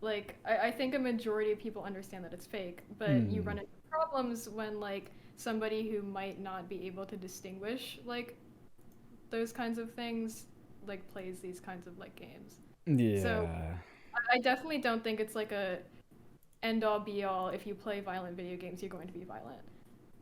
Speaker 3: Like, I think a majority of people understand that it's fake, but you run into problems when, like, somebody who might not be able to distinguish, like, those kinds of things, like, plays these kinds of, like, games.
Speaker 1: Yeah.
Speaker 3: So, I definitely don't think it's, like, a end-all, be-all, if you play violent video games, you're going to be violent.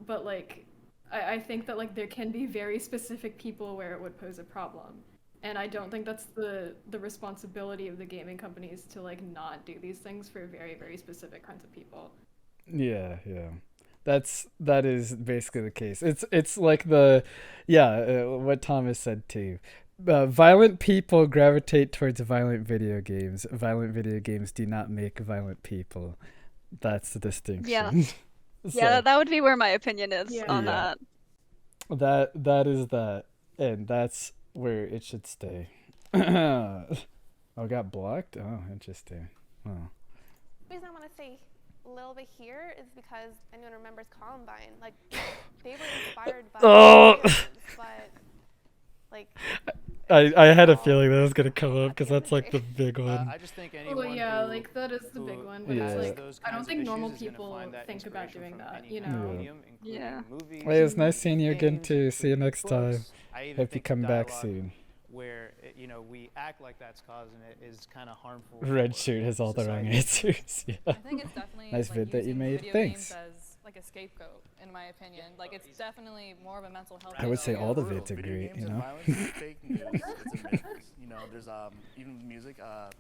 Speaker 3: But, like, I think that, like, there can be very specific people where it would pose a problem. And I don't think that's the responsibility of the gaming companies to, like, not do these things for very, very specific kinds of people.
Speaker 1: Yeah. That is basically the case. It's like what Thomas said too. Violent people gravitate towards violent video games. Violent video games do not make violent people. That's the distinction.
Speaker 2: Yeah.
Speaker 1: So,
Speaker 2: Yeah, that would be where my opinion is on that.
Speaker 1: That is that, and that's where it should stay. Oh, got blocked? Oh, interesting. Oh.
Speaker 14: The reason I want to say a little bit here is because anyone remembers Columbine. Like, they were inspired by games, but, like...
Speaker 1: I had a feeling that was going to come up because that's, like, the big one.
Speaker 15: I just think anyone
Speaker 3: like, that is the big one. But
Speaker 1: Yeah.
Speaker 3: it's like, I don't think normal people think about doing that, you know?
Speaker 1: Yeah. Well, it was nice seeing you again, too. See you next time. Hope you come back soon.
Speaker 15: Where you know we act like that's causing it is kind of harmful.
Speaker 1: Red shirt has all the wrong answers. Yeah.
Speaker 19: I think it's definitely
Speaker 1: nice
Speaker 19: like
Speaker 1: vid that you
Speaker 19: using
Speaker 1: made.
Speaker 19: video
Speaker 1: Thanks.
Speaker 19: games as like a scapegoat in in my opinion. Like, it's definitely more of a mental health.
Speaker 1: I would say all the
Speaker 20: Video
Speaker 1: vids are great,
Speaker 20: games
Speaker 1: you
Speaker 20: and
Speaker 1: know?
Speaker 20: violence is fake news. It's a myth. You know, there's even music,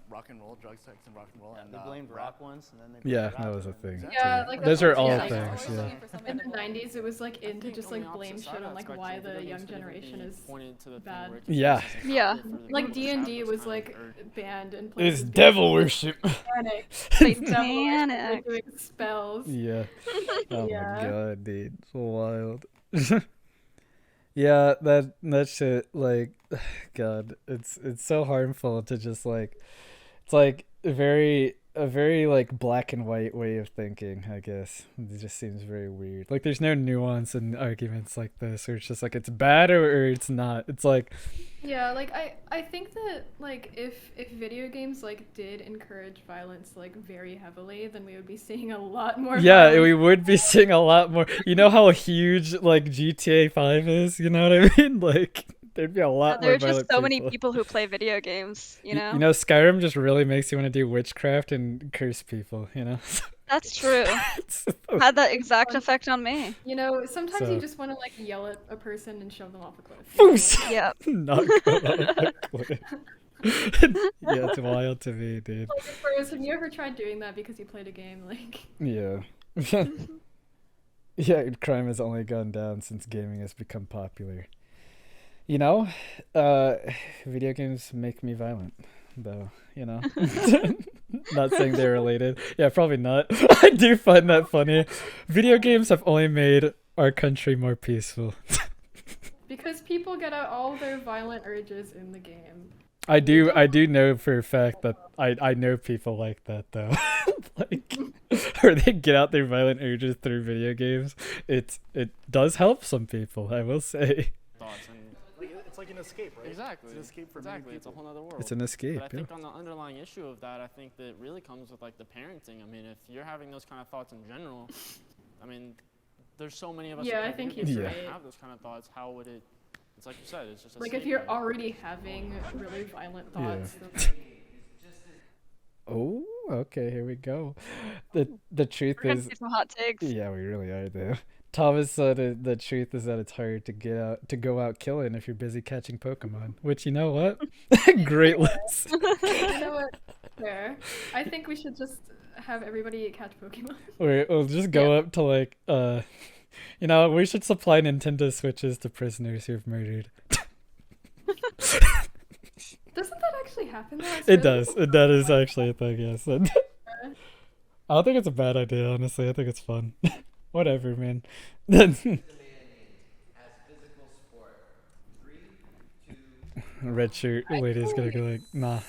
Speaker 20: rock and roll, drug, sex, and rock and roll. And
Speaker 15: they blamed rap once, and then they
Speaker 1: Yeah,
Speaker 15: blamed
Speaker 1: that
Speaker 15: rap,
Speaker 1: was a
Speaker 15: and then-
Speaker 1: thing.
Speaker 3: Yeah,
Speaker 1: too.
Speaker 3: like
Speaker 1: Those are all
Speaker 3: yeah,
Speaker 1: things, yeah.
Speaker 3: In the 90s, it was like in to just like
Speaker 18: on the
Speaker 3: blame
Speaker 18: opposite
Speaker 3: shit
Speaker 18: side
Speaker 3: on
Speaker 18: of
Speaker 3: like
Speaker 18: that
Speaker 3: why
Speaker 18: spectrum,
Speaker 3: the
Speaker 18: video
Speaker 3: young
Speaker 18: games could even
Speaker 3: generation
Speaker 18: be
Speaker 3: is
Speaker 18: pointed to the thing
Speaker 3: bad.
Speaker 18: where it
Speaker 1: Yeah.
Speaker 2: Yeah.
Speaker 3: Like D&D was like banned in
Speaker 1: It's
Speaker 3: places.
Speaker 1: devil worship.
Speaker 2: Satanic.
Speaker 3: Like doing spells.
Speaker 1: Yeah. Oh
Speaker 3: Yeah.
Speaker 1: my god, dude. It's wild. Yeah, that shit, like, God, it's so harmful to just like, it's like a very like black and white way of thinking, I guess. It just seems very weird. Like, there's no nuance in arguments like this, or it's just like it's bad or it's not. It's like,
Speaker 3: Yeah, like I think that like if video games like did encourage violence like very heavily, then we would be seeing a lot more
Speaker 1: yeah,
Speaker 3: violence.
Speaker 1: we would be seeing a lot more. You know how huge like GTA 5 is? You know what I mean? Like, there'd be a lot
Speaker 2: There
Speaker 1: more
Speaker 2: are just
Speaker 1: violent
Speaker 2: so many
Speaker 1: people.
Speaker 2: people who play video games, you know?
Speaker 1: You know, Skyrim just really makes you want to do witchcraft and curse people, you know?
Speaker 2: That's true. Had that exact effect on me.
Speaker 3: You know, sometimes
Speaker 1: So-
Speaker 3: you just want to like yell at a person and shove them off a cliff.
Speaker 1: Foos!
Speaker 2: Yeah.
Speaker 1: Knock them off the cliff. Yeah, it's wild to me, dude.
Speaker 3: Like, first, have you ever tried doing that because you played a game? Like,
Speaker 1: Yeah. Yeah, crime has only gone down since gaming has become popular. You know, video games make me violent, though, you know? Not saying they're related. Yeah, probably not. I do find that funny. Video games have only made our country more peaceful.
Speaker 3: because people get out all their violent urges in the game.
Speaker 1: I do know for a fact that I know people like that, though. Like, or they get out their violent urges through video games. It does help some people, I will say.
Speaker 18: Thoughts and
Speaker 10: It's like an escape, right?
Speaker 18: Exactly.
Speaker 10: It's an escape for
Speaker 18: exactly.
Speaker 10: many
Speaker 18: It's a
Speaker 10: people.
Speaker 18: whole other world.
Speaker 1: It's an escape,
Speaker 18: But I think
Speaker 1: yeah.
Speaker 18: on the underlying issue of that, I think that really comes with like the parenting. I mean, if you're having those kind of thoughts in general, I mean, there's so many of us.
Speaker 3: Yeah,
Speaker 18: that
Speaker 3: I
Speaker 18: play
Speaker 3: think
Speaker 18: video
Speaker 3: he's
Speaker 18: games that
Speaker 3: right.
Speaker 18: have those kind of thoughts. How would it? It's like you said. It's just a
Speaker 3: Like if you're already having really violent thoughts.
Speaker 1: Yeah. Oh, okay, here we go. The truth
Speaker 2: We're gonna
Speaker 1: is,
Speaker 2: see some hot takes.
Speaker 1: yeah, we really are though. Thomas said the truth is that it's hard to go out killing if you're busy catching Pokemon. Which, you know what? Great list.
Speaker 3: You know what? Fair. I think we should just have everybody catch Pokemon.
Speaker 1: We'll just go up to like you know, we should supply Nintendo Switches to prisoners who've murdered.
Speaker 3: Doesn't that actually happen? Though?
Speaker 1: It does. That is actually a thing, yes. I don't think it's a bad idea, honestly. I think it's fun. Whatever, man. Red shirt lady's gonna go like, nah.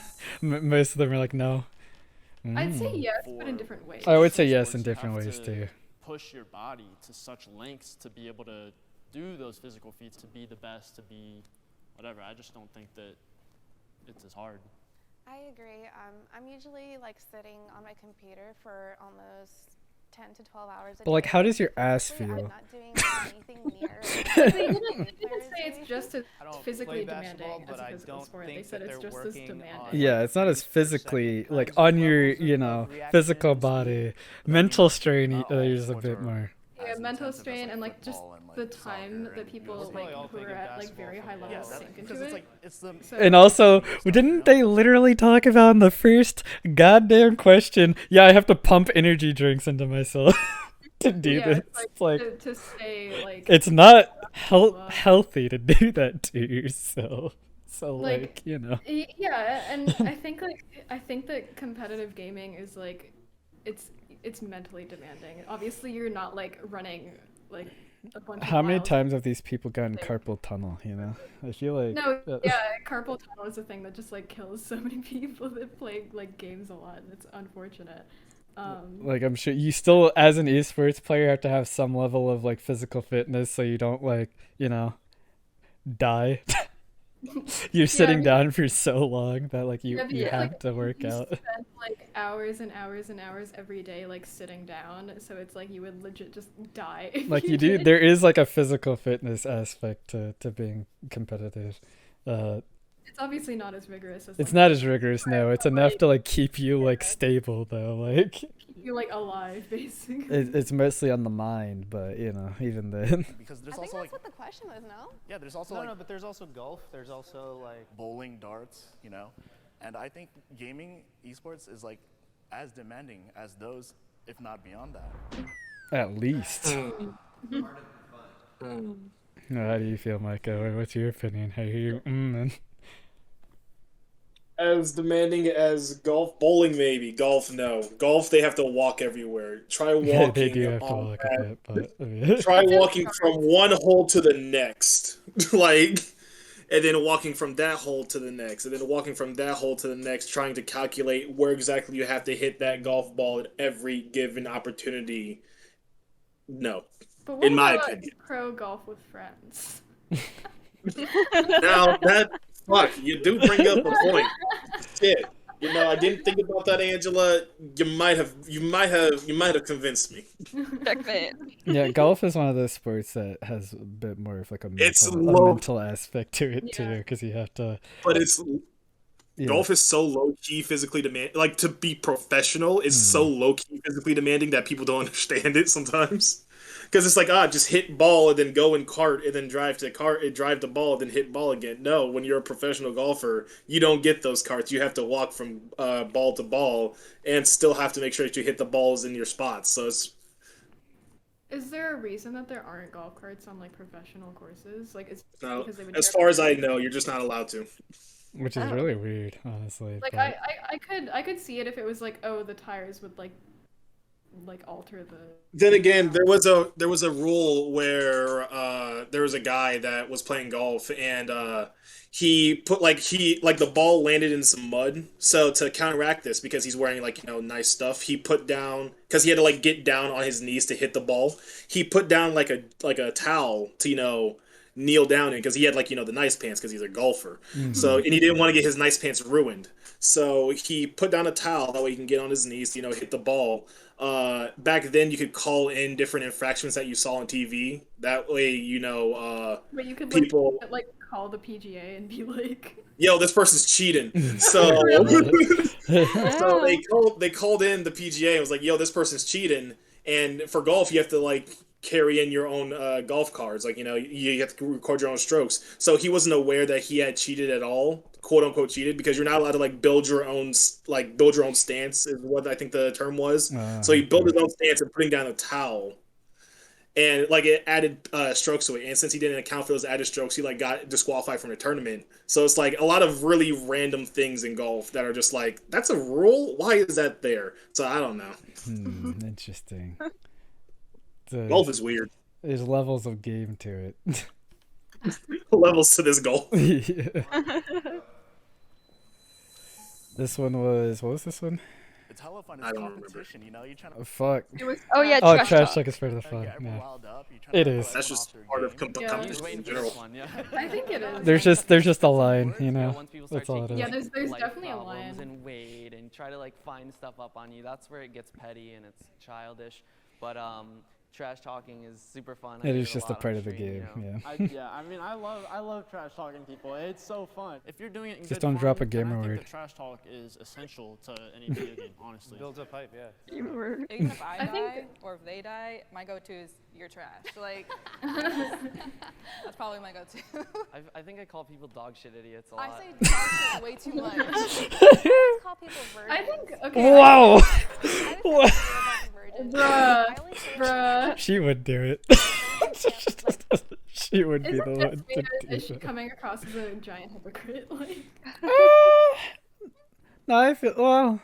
Speaker 1: Most of them are like, no.
Speaker 3: I'd say yes, but in different ways.
Speaker 1: I would say yes in
Speaker 18: You
Speaker 1: different
Speaker 18: have
Speaker 1: ways
Speaker 18: to
Speaker 1: too.
Speaker 18: Push your body to such lengths to be able to do those physical feats, to be the best, to be whatever. I just don't think that it's as hard.
Speaker 14: I agree. I'm usually like sitting on my computer for almost 10 to 12 hours a day.
Speaker 1: But like, how does your ass
Speaker 14: Honestly,
Speaker 1: feel?
Speaker 14: I'm not doing anything near.
Speaker 3: They didn't say it's just as
Speaker 15: I don't
Speaker 3: physically
Speaker 15: play basketball,
Speaker 3: demanding
Speaker 15: but
Speaker 3: as a
Speaker 15: I
Speaker 3: physical
Speaker 15: don't
Speaker 3: sport.
Speaker 15: think
Speaker 3: They said
Speaker 15: that
Speaker 3: it's
Speaker 15: they're
Speaker 3: just as
Speaker 15: working
Speaker 3: demanding.
Speaker 15: on,
Speaker 1: Yeah, it's not as physically like on your, you know, physical body. Mental strain, there's a bit more.
Speaker 3: Yeah, mental strain and like just the time that people like who are at like very high levels sink into
Speaker 10: because
Speaker 3: it.
Speaker 10: it's like it's the
Speaker 3: So-
Speaker 1: And also, didn't they literally talk about in the first goddamn question? Yeah, I have to pump energy drinks into myself to do
Speaker 3: Yeah,
Speaker 1: this.
Speaker 3: it's like
Speaker 1: It's like
Speaker 3: to stay like.
Speaker 1: it's not healthy to do that to yourself. So like, you know.
Speaker 3: Yeah, and I think that competitive gaming is like, it's mentally demanding. Obviously, you're not like running like a bunch.
Speaker 1: How
Speaker 3: of
Speaker 1: many
Speaker 3: miles.
Speaker 1: times have these people gotten carpal tunnel? You know, I feel like
Speaker 3: No, yeah, carpal tunnel is a thing that just like kills so many people that play like games a lot, and it's unfortunate.
Speaker 1: Like, I'm sure you still, as an esports player, have to have some level of like physical fitness so you don't like, you know, die. You're sitting down for so long that like you have to work out.
Speaker 3: Spend like hours and hours and hours every day like sitting down, so it's like you would legit just die. if
Speaker 1: Like you do,
Speaker 3: did.
Speaker 1: there is like a physical fitness aspect to being competitive.
Speaker 3: It's obviously not as rigorous as.
Speaker 1: It's
Speaker 3: like,
Speaker 1: not as rigorous, no. It's enough to like keep you like stable though. Like
Speaker 3: You're like alive, basically.
Speaker 1: It's mostly on the mind, but even then.
Speaker 20: Because there's
Speaker 14: I think
Speaker 20: also
Speaker 14: that's what the question was, no?
Speaker 20: yeah, there's also
Speaker 15: No, but there's also golf. There's also like
Speaker 20: bowling, darts, and I think gaming esports is like as demanding as those, if not beyond that.
Speaker 1: At least. How do you feel, Micah? What's your opinion? How you?
Speaker 4: As demanding as golf, bowling maybe. Golf, no. Golf, they have to walk everywhere. Try walking.
Speaker 1: Yeah, they do have to walk a bit, but
Speaker 4: try walking from one hole to the next, and then walking from that hole to the next, and then walking from that hole to the next, trying to calculate where exactly you have to hit that golf ball at every given opportunity. No,
Speaker 3: but what
Speaker 4: in my
Speaker 3: about
Speaker 4: opinion.
Speaker 3: Pro golf with friends.
Speaker 4: Now fuck, you do bring up a point. Shit, I didn't think about that, Angela. You might have convinced me.
Speaker 2: Checkmate.
Speaker 1: Yeah, golf is one of those sports that has a bit more of like a mental aspect to it too, because you have to.
Speaker 4: But golf is so low key physically demanding. Like, to be professional is so low key physically demanding that people don't understand it sometimes. Because it's like, just hit ball and then go and cart and then drive the ball and then hit ball again. No, when you're a professional golfer, you don't get those carts. You have to walk from ball to ball and still have to make sure that you hit the balls in your spots. So it's.
Speaker 3: Is there a reason that there aren't golf carts on like professional courses? Like, it's because they would.
Speaker 4: As far as I know, you're just not allowed to.
Speaker 1: Which is really weird, honestly.
Speaker 3: Like,
Speaker 1: but...
Speaker 3: I could see it if it was like, oh, the tires would like alter the.
Speaker 4: Then again, there was a rule where there was a guy that was playing golf and he put the ball landed in some mud. So to counteract this, because he's wearing nice stuff, he put down, because he had to get down on his knees to hit the ball. He put down like a towel to kneel down in, because he had the nice pants because he's a golfer.
Speaker 1: Mm-hmm.
Speaker 4: So, and he didn't want to get his nice pants ruined. So he put down a towel, that way he can get on his knees to hit the ball. Back then you could call in different infractions that you saw on TV. That way,
Speaker 3: But you could
Speaker 4: people
Speaker 3: call the PGA and be like,
Speaker 4: yo, this person's cheating. So, so they called in the PGA and was like, yo, this person's cheating. And for golf, you have to carry in your own golf cards. You have to record your own strokes. So he wasn't aware that he had cheated at all, quote unquote cheated, because you're not allowed to build your own stance is what I think the term was. So he built his own stance and putting down a towel. And it added strokes to it. And since he didn't account for those added strokes, he got disqualified from the tournament. So it's a lot of really random things in golf that are just that's a rule? Why is that there? So I don't know.
Speaker 1: Interesting.
Speaker 4: Golf is weird.
Speaker 1: There's levels of game to it.
Speaker 4: Levels to this golf.
Speaker 1: Yeah. This one was, what was this one?
Speaker 20: It's hella fun. It's competition, you're trying to.
Speaker 1: Fuck.
Speaker 2: It was,
Speaker 1: trash talk is part of the fun. Yeah. It is.
Speaker 4: That's just part of competition in general.
Speaker 3: I think it is.
Speaker 1: There's just a line, That's all it is.
Speaker 3: Yeah, there's definitely a line.
Speaker 21: And wait and try to find stuff up on you. That's where it gets petty and it's childish. But trash talking is super fun.
Speaker 1: It is just a part of the game,
Speaker 18: yeah. I love trash talking people. It's so fun. If you're doing it in
Speaker 1: just
Speaker 18: good
Speaker 1: don't
Speaker 18: fun,
Speaker 1: drop a gamer
Speaker 18: I think
Speaker 1: word.
Speaker 18: that trash talk is essential to any video game, honestly.
Speaker 15: Builds up hype, yeah.
Speaker 19: Even if I die or if they die, my go-to is you're trash. That's probably my go-to.
Speaker 21: I think I call people dog shit idiots a lot.
Speaker 19: I say dog shit way too much.
Speaker 14: I call people virgins.
Speaker 3: I think, okay.
Speaker 1: Wow.
Speaker 3: Bruh.
Speaker 1: She would do it. She would be the one to do
Speaker 3: Is she
Speaker 1: that.
Speaker 3: coming across as a giant hypocrite?
Speaker 1: No, I feel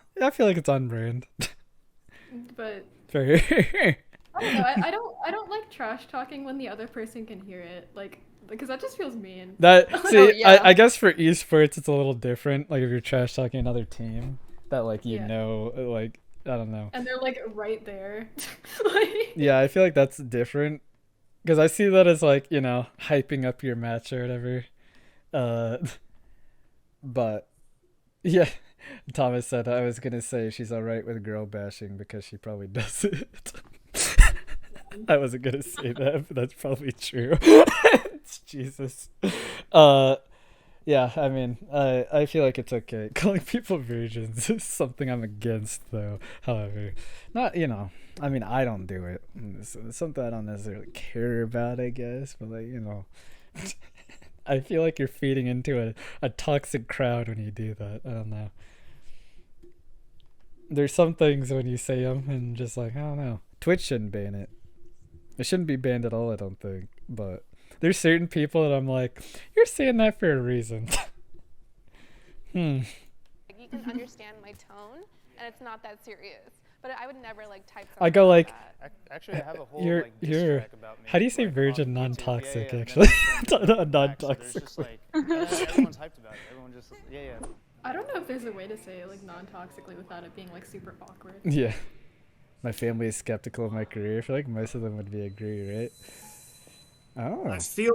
Speaker 1: like it's on brand.
Speaker 3: But
Speaker 1: Fair.
Speaker 3: I don't like trash talking when the other person can hear it, because that just feels mean.
Speaker 1: I guess for esports it's a little different. If you're trash talking another team that I don't know.
Speaker 3: And they're right there.
Speaker 1: Yeah, I feel like that's different. Because I see that as hyping up your match or whatever. But yeah, Thomas said I was gonna say she's alright with girl bashing because she probably does it. I wasn't gonna say that, but that's probably true. Jesus. Yeah, I mean, I feel like it's okay. Calling people virgins is something I'm against, though. However, not, I mean, I don't do it. It's something I don't necessarily care about, I guess. But, like, I feel like you're feeding into a toxic crowd when you do that. I don't know. There's some things when you say them and just like, I don't know. Twitch shouldn't ban it. It shouldn't be banned at all, I don't think. But there's certain people that I'm like, you're saying that for a reason.
Speaker 14: You can understand my tone, and it's not that serious. But I would never like type.
Speaker 1: I go like,
Speaker 15: actually, I have a whole
Speaker 1: you're.
Speaker 15: about me.
Speaker 1: How do you say
Speaker 15: like,
Speaker 1: virgin non-toxic?
Speaker 15: Yeah,
Speaker 1: actually,
Speaker 15: So
Speaker 1: non-toxic.
Speaker 15: just like everyone's hyped about it. Everyone just
Speaker 3: I don't know if there's a way to say it like non-toxically without it being like super awkward.
Speaker 1: Yeah, my family is skeptical of my career. I feel like most of them would agree, right? Oh.
Speaker 4: I feel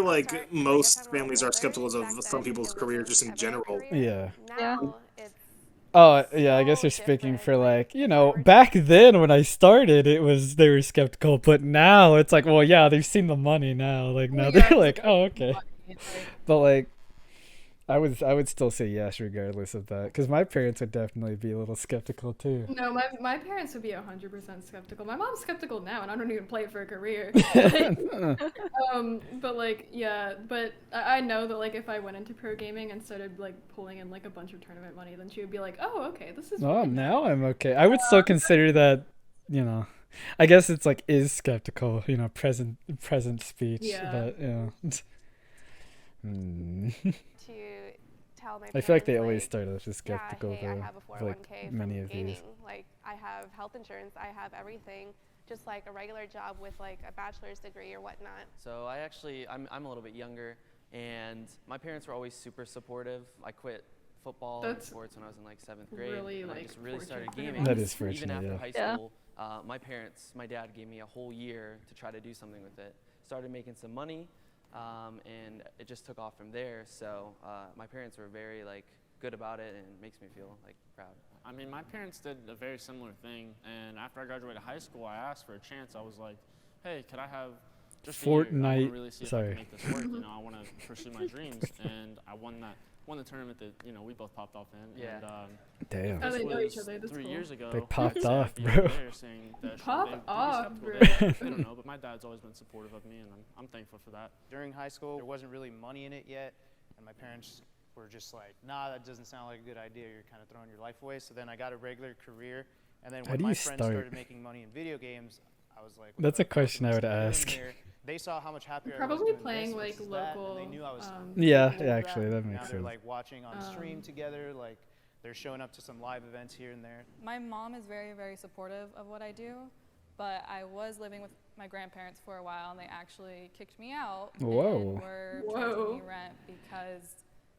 Speaker 4: like most families are skeptical of some people's careers just in general.
Speaker 1: Yeah.
Speaker 14: Now
Speaker 1: Oh, yeah, I guess you're speaking for like, back then when I started, they were skeptical, but now it's like, well, yeah, they've seen the money now. Like now they're like, oh, okay. But like, I would still say yes regardless of that, because my parents would definitely be a little skeptical too.
Speaker 3: No, my parents would be 100% skeptical. My mom's skeptical now, and I don't even play it for a career. But like, yeah, but I know that like if I went into pro gaming and started like pulling in like a bunch of tournament money, then she would be like, oh, okay, this is.
Speaker 1: Oh, now I'm okay. I would still consider that, I guess it's like is skeptical, present speech, but
Speaker 14: to tell my
Speaker 1: I feel like they
Speaker 14: parents,
Speaker 1: always start off as skeptical,
Speaker 14: hey, I
Speaker 1: though.
Speaker 14: have a 401k
Speaker 1: Like
Speaker 14: from
Speaker 1: many of
Speaker 14: gaming.
Speaker 1: these.
Speaker 14: Like I have health insurance, I have everything, just like a regular job with like a bachelor's degree or whatnot.
Speaker 21: So I'm a little bit younger, and my parents were always super supportive. I quit football and sports when I was in like 7th grade, and I just really started gaming.
Speaker 1: That is fortunate,
Speaker 21: even after
Speaker 1: yeah.
Speaker 21: high school. My dad gave me a whole year to try to do something with it. Started making some money, and it just took off from there. So my parents were very like good about it, and it makes me feel like proud.
Speaker 18: I mean, my parents did a very similar thing, and after I graduated high school, I asked for a chance. I was like, hey, could I have just a year? I want to really see if I can make this work. I want to pursue my dreams, and I won the tournament that we both popped off in.
Speaker 21: Yeah.
Speaker 18: And,
Speaker 1: damn.
Speaker 3: Oh, they know each other. That's
Speaker 18: 3
Speaker 3: cool.
Speaker 18: years ago.
Speaker 1: They popped off,
Speaker 18: I'd be
Speaker 1: bro.
Speaker 18: there saying that
Speaker 3: Pop off, bro.
Speaker 18: They don't know, but my dad's always been supportive of me, and I'm thankful for that.
Speaker 15: During high school, there wasn't really money in it yet, and my parents were just like, nah, that doesn't sound like a good idea. You're kind of throwing your life away. So then I got a regular career, and then when my friends started making money in video games, I was like,
Speaker 1: that's a question I would ask.
Speaker 15: They saw how much happier
Speaker 3: probably
Speaker 15: I was doing
Speaker 3: playing
Speaker 15: this
Speaker 3: like
Speaker 15: that,
Speaker 3: local.
Speaker 15: and they knew I was
Speaker 1: yeah,
Speaker 15: cool
Speaker 1: actually, that
Speaker 15: now
Speaker 1: makes
Speaker 15: they're
Speaker 1: sense.
Speaker 15: like watching on stream together, like they're showing up to some live events here and there.
Speaker 19: My mom is very, very supportive of what I do, but I was living with my grandparents for a while, and they actually kicked me out.
Speaker 1: Whoa.
Speaker 19: And were charging me rent because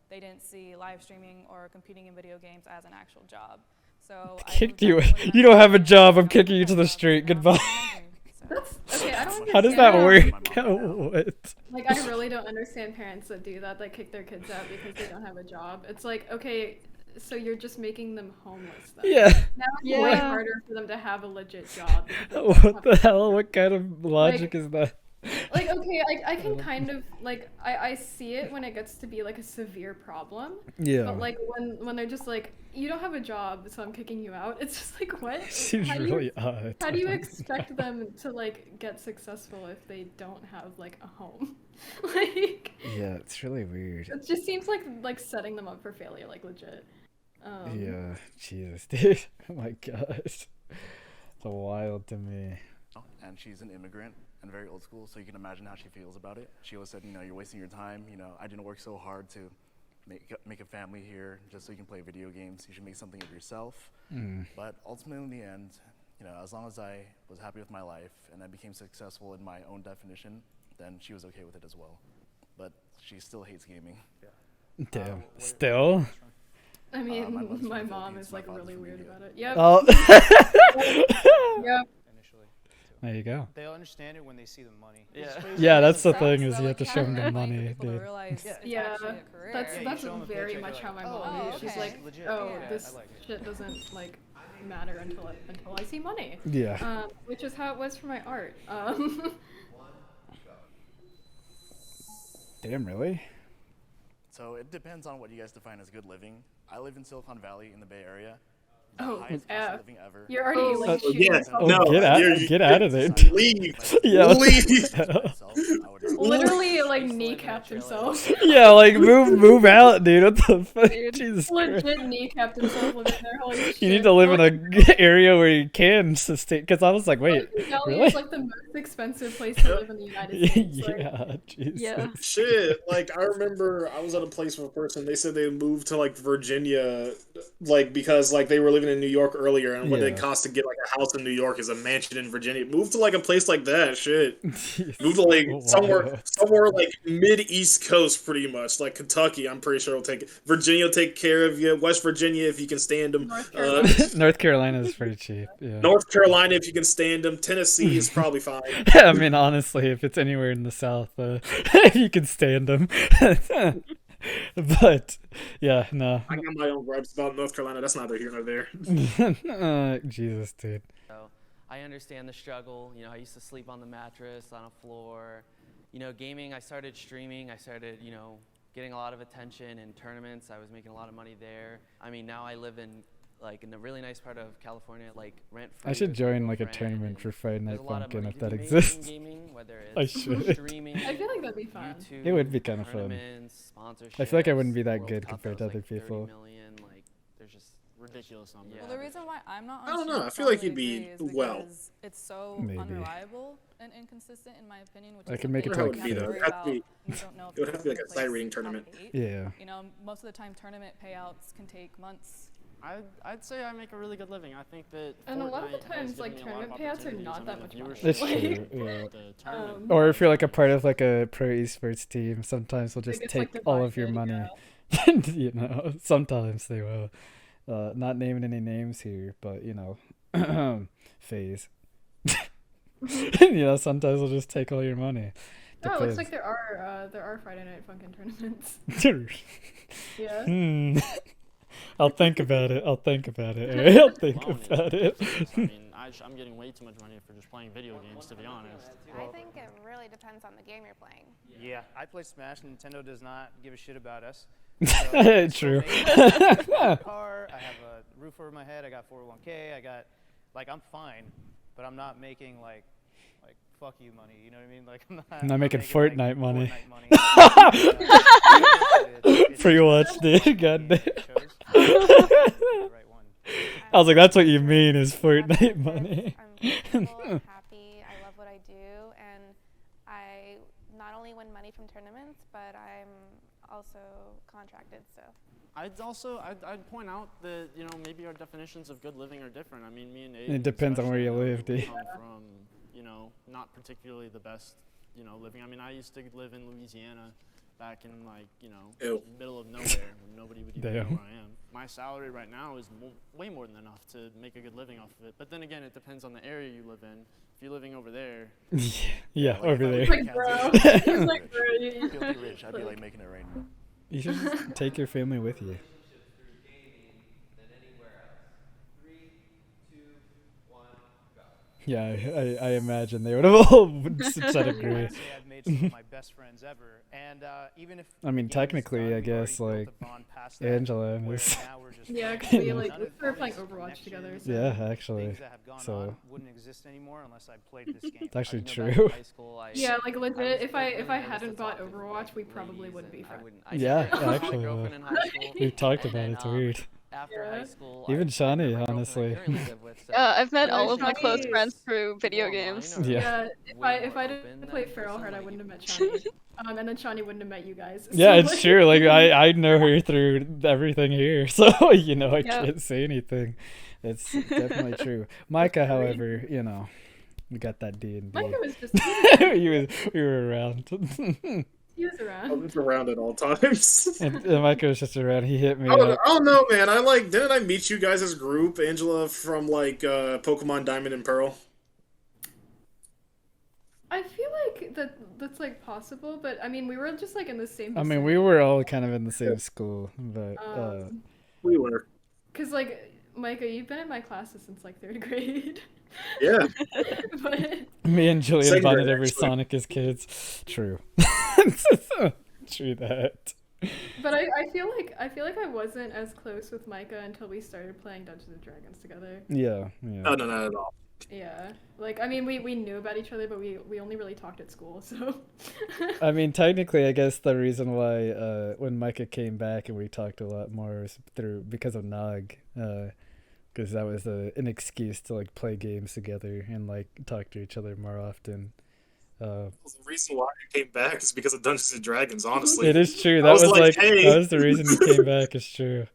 Speaker 19: they didn't see live streaming or competing in video games as an actual job. So
Speaker 1: kicked you. You don't have a job. I'm kicking you to the street. Goodbye.
Speaker 3: That's okay. I don't.
Speaker 1: How does that work? What?
Speaker 3: Like, I really don't understand parents that do that. That kick their kids out because they don't have a job. It's like, okay, so you're just making them homeless then.
Speaker 1: Yeah.
Speaker 3: Now it's way harder for them to have a legit job.
Speaker 1: What the hell? What kind of logic is that?
Speaker 3: Like, okay, I can kind of, like, I see it when it gets to be, like, a severe problem.
Speaker 1: Yeah.
Speaker 3: But, like, when they're just like, you don't have a job, so I'm kicking you out, it's just like, what?
Speaker 1: Seems really odd.
Speaker 3: How do you expect them to, like, get successful if they don't have, like, a home? Like...
Speaker 1: Yeah, it's really weird.
Speaker 3: It just seems like setting them up for failure, like, legit.
Speaker 1: Yeah, Jesus, dude. Oh my gosh. It's wild to me.
Speaker 20: And she's an immigrant and very old school, so you can imagine how she feels about it. She always said, you're wasting your time. I didn't work so hard to make a family here just so you can play video games. You should make something of yourself. But ultimately, in the end, as long as I was happy with my life and I became successful in my own definition, then she was okay with it as well. But she still hates gaming. Yeah.
Speaker 1: Damn. Still?
Speaker 3: I mean, my mom is like really weird about it. Yep.
Speaker 1: Oh.
Speaker 3: Yep.
Speaker 1: There you go.
Speaker 15: They'll understand it when they see the money.
Speaker 1: Yeah, that's the thing is you have to show them the money, dude.
Speaker 3: Yeah, that's very much how my mom is. She's like, oh, this shit doesn't like matter until I see money.
Speaker 1: Yeah.
Speaker 3: Which is how it was for my art.
Speaker 1: Damn, really?
Speaker 20: So it depends on what you guys define as good living. I live in Silicon Valley in the Bay Area.
Speaker 3: Oh,
Speaker 20: highest cost of living ever.
Speaker 3: You're already like shooting
Speaker 4: yeah,
Speaker 3: yourself.
Speaker 4: no,
Speaker 1: get out of there.
Speaker 4: Leave.
Speaker 1: Yeah,
Speaker 4: leave.
Speaker 3: Literally like kneecapped himself.
Speaker 1: Yeah, like move out, dude. What the fuck? Jesus Christ.
Speaker 3: Legit kneecapped himself living there. Holy shit.
Speaker 1: You need to live in a area where you can sustain. Because I was like, wait,
Speaker 3: Valley
Speaker 1: really?
Speaker 3: is like the most expensive place to live in the United States.
Speaker 1: Yeah, Jesus.
Speaker 2: Yeah.
Speaker 4: Shit, like I remember I was at a place with a person. They said they moved to like Virginia, like because like they were living in New York earlier, and what it cost to get like a house in New York is a mansion in Virginia. Move to like a place like that. Shit. Move to like somewhere like mid East Coast, pretty much like Kentucky. I'm pretty sure will take it. Virginia will take care of you. West Virginia if you can stand them.
Speaker 1: North Carolina is pretty cheap. Yeah.
Speaker 4: North Carolina if you can stand them. Tennessee is probably fine.
Speaker 1: I mean, honestly, if it's anywhere in the South, you can stand them. But yeah, no.
Speaker 4: I got my own gripes about North Carolina. That's neither here nor there.
Speaker 1: Jesus, dude.
Speaker 21: So I understand the struggle. You know, I used to sleep on the mattress, on a floor. You know, gaming, I started streaming. I started, you know, getting a lot of attention in tournaments. I was making a lot of money there. I mean, now I live in a really nice part of California, like rent-free.
Speaker 1: I should join like a tournament for Friday Night Funkin' if that exists.
Speaker 21: Gaming, whether it's
Speaker 1: I should.
Speaker 21: Streaming,
Speaker 3: I feel like that'd be fun.
Speaker 21: YouTube,
Speaker 1: It would be kind of fun. I feel like I wouldn't be that good compared to other people.
Speaker 21: Like, there's just
Speaker 18: ridiculous numbers.
Speaker 19: Well, the reason why I'm not on
Speaker 4: I don't know.
Speaker 19: stream
Speaker 4: I feel like you'd
Speaker 19: probably
Speaker 4: be
Speaker 19: is
Speaker 4: well.
Speaker 19: because it's so
Speaker 1: Maybe.
Speaker 19: unreliable and inconsistent in my opinion. Which
Speaker 1: I
Speaker 19: is
Speaker 1: can make it
Speaker 19: something
Speaker 1: to
Speaker 19: we
Speaker 1: like
Speaker 19: have to
Speaker 1: fifth.
Speaker 19: worry about. We don't know if
Speaker 4: It would have to be like a
Speaker 19: it's
Speaker 4: site
Speaker 19: place
Speaker 4: reading
Speaker 19: top
Speaker 4: tournament.
Speaker 19: 8.
Speaker 1: Yeah.
Speaker 19: You know, most of the time tournament payouts can take months.
Speaker 18: I'd say I make a really good living. I think that
Speaker 3: And a lot of the
Speaker 18: Fortnite has
Speaker 3: times,
Speaker 18: given
Speaker 3: like,
Speaker 18: me a lot of
Speaker 3: tournament payouts are
Speaker 18: opportunities.
Speaker 3: not
Speaker 18: I mean,
Speaker 3: that
Speaker 18: the
Speaker 3: much money.
Speaker 18: viewership
Speaker 1: That's
Speaker 18: of
Speaker 1: true,
Speaker 18: the
Speaker 1: yeah.
Speaker 18: tournament.
Speaker 1: Or if you're like a part of like a pro esports team, sometimes they'll just
Speaker 3: It's
Speaker 1: take
Speaker 3: like the
Speaker 1: all of your
Speaker 3: budget,
Speaker 1: money. You know, sometimes they will. Not naming any names here, but you know, phase. You know, sometimes they'll just take all your money.
Speaker 3: Oh, it looks
Speaker 1: Depends.
Speaker 3: like there are Friday Night Funkin' tournaments.
Speaker 1: Hmm.
Speaker 3: Yeah.
Speaker 1: I'll think about it. I'll think about it. Alright? I'll think about it.
Speaker 18: I mean, I'm getting way too much money for just playing video games, to be honest.
Speaker 14: I think it really depends on the game you're playing.
Speaker 15: Yeah, I play Smash. Nintendo does not give a shit about us.
Speaker 1: True.
Speaker 15: I have a car. I have a roof over my head. I got 401k. I got, like, I'm fine, but I'm not making like fuck you money. You know what I mean? Like I'm not
Speaker 1: making Fortnite
Speaker 15: like,
Speaker 1: money.
Speaker 15: Fortnite money.
Speaker 1: Pre-watch, dude. God damn. I was like, that's what you mean is Fortnite money.
Speaker 14: I'm comfortable, I'm happy, I love what I do, and I not only win money from tournaments, but I'm also contracted, so.
Speaker 18: I'd point out that, you know, maybe our definitions of good living are different. I mean, me and Aiden,
Speaker 1: It depends on where you
Speaker 18: especially,
Speaker 1: live, dude.
Speaker 18: come from, you know, not particularly the best, you know, living. I mean, I used to live in Louisiana back in, like, you know, middle of nowhere where nobody would even know where I am. My salary right now is way more than enough to make a good living off of it. But then again, it depends on the area you live in. If you're living over there.
Speaker 1: Yeah,
Speaker 20: like,
Speaker 1: over there.
Speaker 3: Like, bro. Like, bro.
Speaker 20: Filthy rich. I'd be like making it right now.
Speaker 1: You should just take your family with you. Yeah, I imagine they would have all said agree.
Speaker 15: I've made some of my best friends ever, and even if
Speaker 1: I mean, technically, I guess like Angela is.
Speaker 3: Yeah, because we like were playing Overwatch together. So.
Speaker 1: Yeah, actually.
Speaker 15: Things that have gone on wouldn't exist anymore unless I played this game.
Speaker 1: It's actually true.
Speaker 3: Yeah, like legit. If I hadn't bought Overwatch, we probably wouldn't be friends.
Speaker 1: Yeah, actually, we've talked about it. It's weird.
Speaker 21: After high school,
Speaker 1: even Chani, honestly.
Speaker 2: I've met all of my close friends through video games.
Speaker 1: Yeah.
Speaker 3: If I didn't play Feral Heart, I wouldn't have met Chani. And then Chani wouldn't have met you guys.
Speaker 1: Yeah,
Speaker 3: So,
Speaker 1: it's
Speaker 3: like...
Speaker 1: true. Like I know her through everything here, so you know I can't say anything. It's definitely true. Micah, however, you know, we got that D&D.
Speaker 3: Micah was just.
Speaker 1: We were around.
Speaker 3: He was around.
Speaker 4: I was around at all times.
Speaker 1: and Micah was just around. He hit me.
Speaker 4: I don't know, man. Didn't I meet you guys as a group, Angela, from like Pokemon Diamond and Pearl?
Speaker 3: I feel like that's like possible, but I mean we were just like in the same.
Speaker 1: I mean, we were all kind of in the same school, but
Speaker 4: we were.
Speaker 3: Cause like Micah, you've been in my classes since like 3rd grade.
Speaker 4: Yeah.
Speaker 3: But
Speaker 1: me and Julian
Speaker 4: Second
Speaker 1: bonded
Speaker 4: grade,
Speaker 1: over
Speaker 4: actually.
Speaker 1: Sonic as kids. True. True that.
Speaker 3: But I feel like I wasn't as close with Micah until we started playing Dungeons and Dragons together.
Speaker 1: Yeah.
Speaker 4: Oh no, not at all.
Speaker 3: Yeah, like I mean, we knew about each other, but we only really talked at school, so.
Speaker 1: I mean, technically, I guess the reason why when Micah came back and we talked a lot more was because of Nog, because that was an excuse to like play games together and like talk to each other more often.
Speaker 4: The reason why I came back is because of Dungeons and Dragons. Honestly,
Speaker 1: it is true. That was like hey. That was the reason you came back. It's true.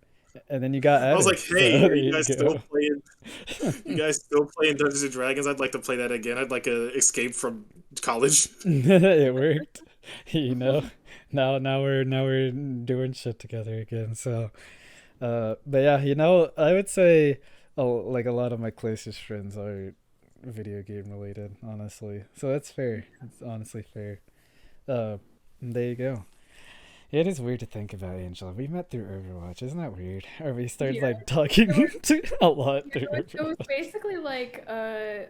Speaker 1: And then you got added.
Speaker 4: I was like, hey,
Speaker 1: so
Speaker 4: are you guys still playing? You guys still playing Dungeons and Dragons? I'd like to play that again. I'd like to escape from college.
Speaker 1: It worked. You know, now we're doing shit together again. So, but yeah, you know, I would say like a lot of my closest friends are video game related, honestly. So that's fair. It's honestly fair. There you go. It is weird to think about, Angela. We met through Overwatch. Isn't that weird? Or we started like talking a lot through Overwatch.
Speaker 3: It was basically like there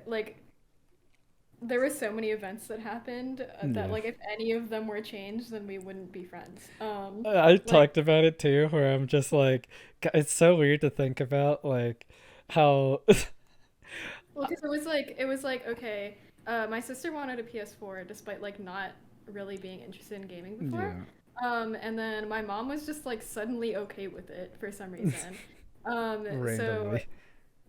Speaker 3: were so many events that happened that like if any of them were changed, then we wouldn't be friends.
Speaker 1: I talked about it too, where I'm just like, it's so weird to think about like how.
Speaker 3: Well, because it was like okay, my sister wanted a PS4 despite like not really being interested in gaming before.
Speaker 1: Yeah.
Speaker 3: And then my mom was just like suddenly okay with it for some reason. So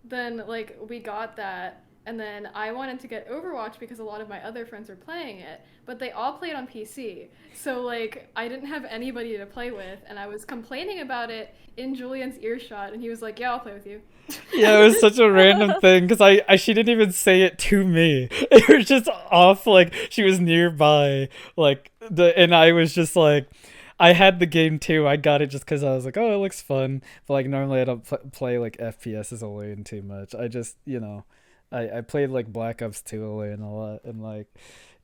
Speaker 3: then like we got that, and then I wanted to get Overwatch because a lot of my other friends were playing it, but they all played on PC. So like I didn't have anybody to play with, and I was complaining about it in Julian's earshot, and he was like, "Yeah, I'll play with you."
Speaker 1: Yeah, it was such a random thing because she didn't even say it to me. It was just off, like she was nearby, like and I was just like, I had the game too. I got it just because I was like, oh, it looks fun. But like normally I don't play like FPSs alone too much. I just I played like Black Ops 2 alone a lot and like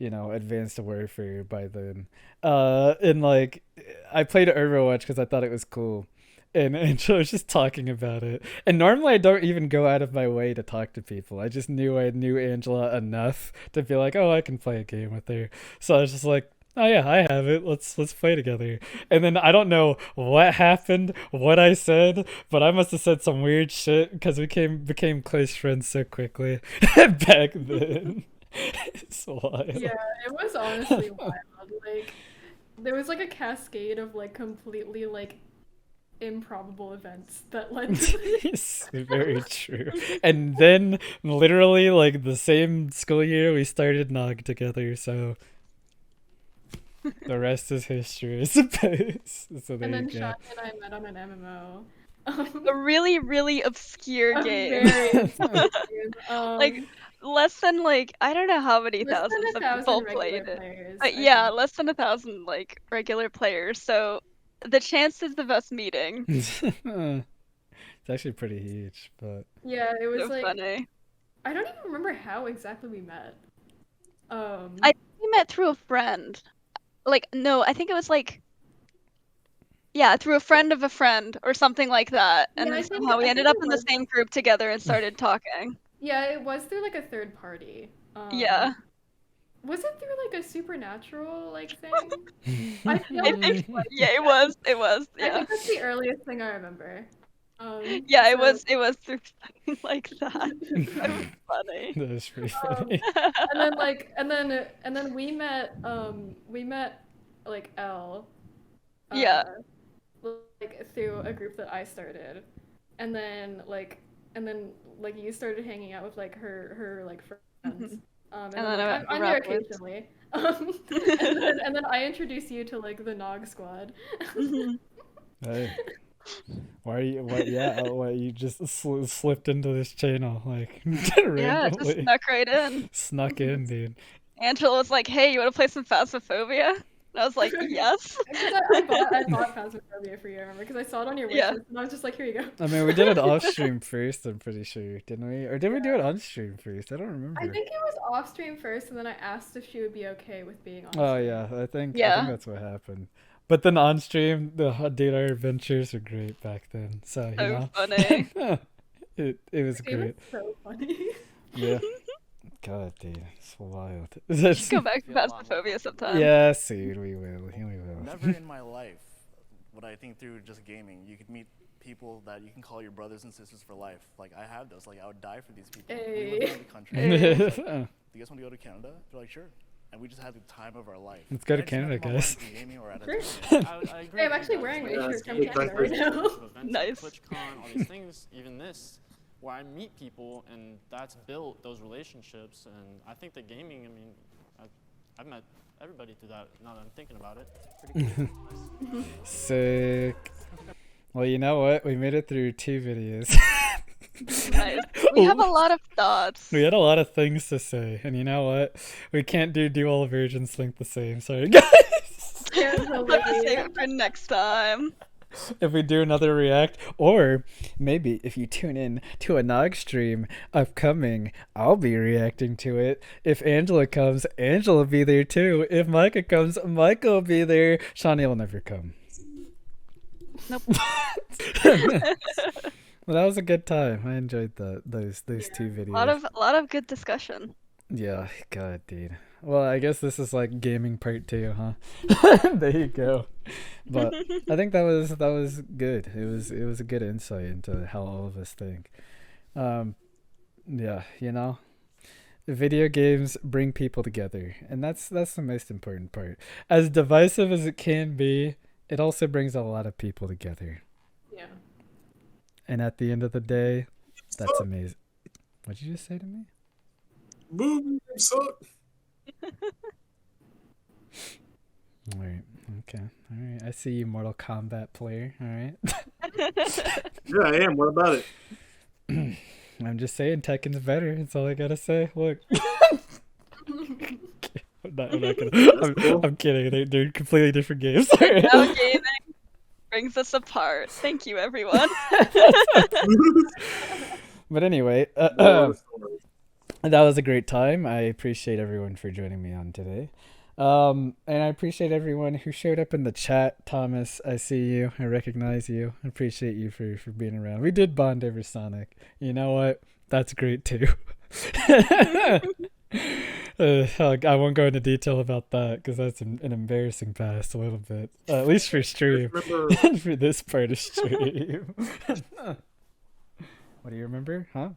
Speaker 1: Advanced Warfare by then. And like I played Overwatch because I thought it was cool. And Angela was just talking about it. And normally I don't even go out of my way to talk to people. I just knew I knew Angela enough to be like, oh, I can play a game with her. So I was just like, oh yeah, I have it. Let's play together. And then I don't know what happened, what I said, but I must have said some weird shit because we became close friends so quickly back then. It's wild.
Speaker 3: Yeah, it was honestly wild. Like there was like a cascade of like completely like improbable events that led to
Speaker 1: this. Very true. And then literally like the same school year we started Nog together, so the rest is history, I suppose. So there
Speaker 3: and then
Speaker 1: you go.
Speaker 3: Chani and I met on an MMO.
Speaker 2: A really, really obscure game.
Speaker 3: Very obscure game.
Speaker 2: Like less than like I don't know how many thousands of people played it. But yeah, less than 1,000 like regular players. So the chances of us meeting.
Speaker 1: It's actually pretty huge, but
Speaker 3: yeah, it was
Speaker 2: so
Speaker 3: like
Speaker 2: funny.
Speaker 3: I don't even remember how exactly we met.
Speaker 2: We met through a friend. Like no, I think it was like through a friend of a friend or something like that. And then somehow we ended up in the same group together and started talking.
Speaker 3: Yeah, it was through like a third party.
Speaker 2: Yeah.
Speaker 3: Was it through like a supernatural like thing? I
Speaker 2: think yeah, it was. Yeah.
Speaker 3: I think that's the earliest thing I remember.
Speaker 2: Yeah, it was through something like that. That was funny.
Speaker 1: That was pretty funny.
Speaker 3: And then we met like Elle.
Speaker 2: Yeah.
Speaker 3: Like through a group that I started. And then you started hanging out with like her like friends. And then I'm there occasionally. And then I introduced you to like the Nog squad.
Speaker 1: Hey. Why are you? What you just slipped into this channel like randomly?
Speaker 2: Yeah, just snuck right in.
Speaker 1: Snuck in, dude.
Speaker 2: Angela was like, "Hey, you want to play some Phasmophobia?" And I was like, "Yes."
Speaker 3: I bought Phasmophobia for you, I remember, because I saw it on your wishlist, and I was just like, "Here you go."
Speaker 1: I mean, we did it off stream first. I'm pretty sure, didn't we? Or did we do it on stream first? I don't remember.
Speaker 3: I think it was off stream first, and then I asked if she would be okay with being on.
Speaker 1: Oh yeah, I think that's what happened. But then on stream, the date our adventures were great back then. So you know,
Speaker 2: funny.
Speaker 1: it was great.
Speaker 3: Was so funny.
Speaker 1: Yeah. God, dude, it's wild.
Speaker 2: Just go back to Phasmophobia sometime.
Speaker 1: Yeah, dude, we will.
Speaker 20: Never in my life what I think through just gaming. You could meet people that you can call your brothers and sisters for life. Like, I have those. Like, I would die for these people. We live in the country. Like, do you guys want to go to Canada? They're like, sure. And we just had the time of our life.
Speaker 1: Let's go to Canada, guys.
Speaker 18: I agree.
Speaker 3: Hey, I'm actually wearing my shirt from Canada right now.
Speaker 2: Nice.
Speaker 18: TwitchCon, all these things, even this, where I meet people, and that's built those relationships. And I think that gaming, I mean, I've met everybody through that. Now that I'm thinking about it, it's pretty cool.
Speaker 1: Sick. Well, you know what? We made it through 2 videos.
Speaker 2: Nice. We have a lot of thoughts.
Speaker 1: We had a lot of things to say, and you know what? We can't do dual versions link the same. Sorry, guys.
Speaker 2: Have to save it for next time.
Speaker 1: If we do another react, or maybe if you tune in to a Nog stream upcoming, I'll be reacting to it. If Angela comes, Angela will be there too. If Micah comes, Micah will be there. Chani will never come.
Speaker 2: Nope.
Speaker 1: Well, that was a good time. I enjoyed those 2 videos.
Speaker 2: A lot of good discussion.
Speaker 1: Yeah, God, dude. Well, I guess this is like gaming part 2, huh? There you go. But I think that was good. It was a good insight into how all of us think. Yeah, you know, video games bring people together, and that's the most important part. As divisive as it can be, it also brings a lot of people together.
Speaker 3: Yeah.
Speaker 1: And at the end of the day, that's amazing. What'd you just say to me?
Speaker 4: Boom, suck.
Speaker 1: Alright, okay. Alright, I see you, Mortal Kombat player. Alright.
Speaker 4: Yeah, I am. What about it?
Speaker 1: I'm just saying Tekken's better. That's all I gotta say. Look. I'm not gonna. I'm kidding. They're completely different games.
Speaker 2: Now gaming brings us apart. Thank you, everyone.
Speaker 1: But anyway, that was a great time. I appreciate everyone for joining me on today. And I appreciate everyone who showed up in the chat. Thomas, I see you. I recognize you. I appreciate you for being around. We did bond over Sonic. You know what? That's great too. I won't go into detail about that because that's an embarrassing past a little bit. At least for stream. For this part of stream. What do you remember? Huh?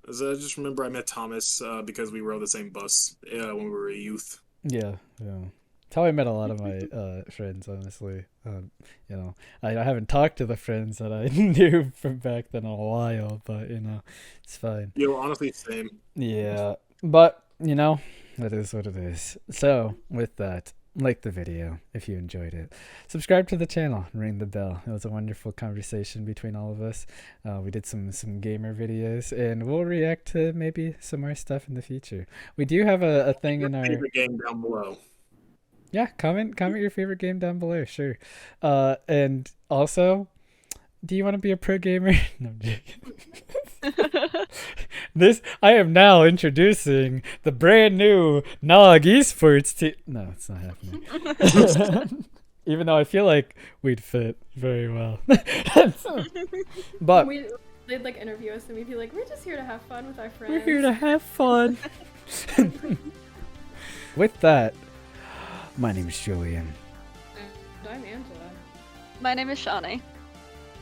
Speaker 4: I just remember I met Thomas because we rode the same bus when we were a youth.
Speaker 1: Yeah. That's how I met a lot of my friends, honestly. You know, I haven't talked to the friends that I knew from back then in a while, but, you know, it's fine.
Speaker 4: Yeah, honestly, same.
Speaker 1: Yeah, but, you know, that is what it is. So, with that, like the video if you enjoyed it. Subscribe to the channel and ring the bell. It was a wonderful conversation between all of us. We did some gamer videos, and we'll react to maybe some more stuff in the future. We do have a thing in our
Speaker 4: favorite game down below.
Speaker 1: Yeah, comment your favorite game down below, sure. And also, do you want to be a pro gamer? No, I'm joking. I am now introducing the brand new Nog esports team. No, it's not happening. Even though I feel like we'd fit very well. But
Speaker 3: they'd like interview us and we'd be like, we're just here to have fun with our friends.
Speaker 1: We're here to have fun. With that, my name is Julian.
Speaker 3: And I'm Angela.
Speaker 2: My name is Chani.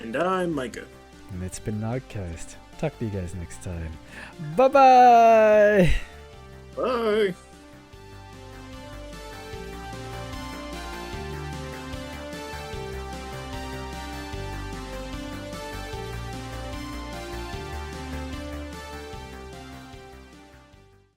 Speaker 4: And I'm Micah.
Speaker 1: And it's been NOGcast. Talk to you guys next time. Bye-bye!
Speaker 4: Bye!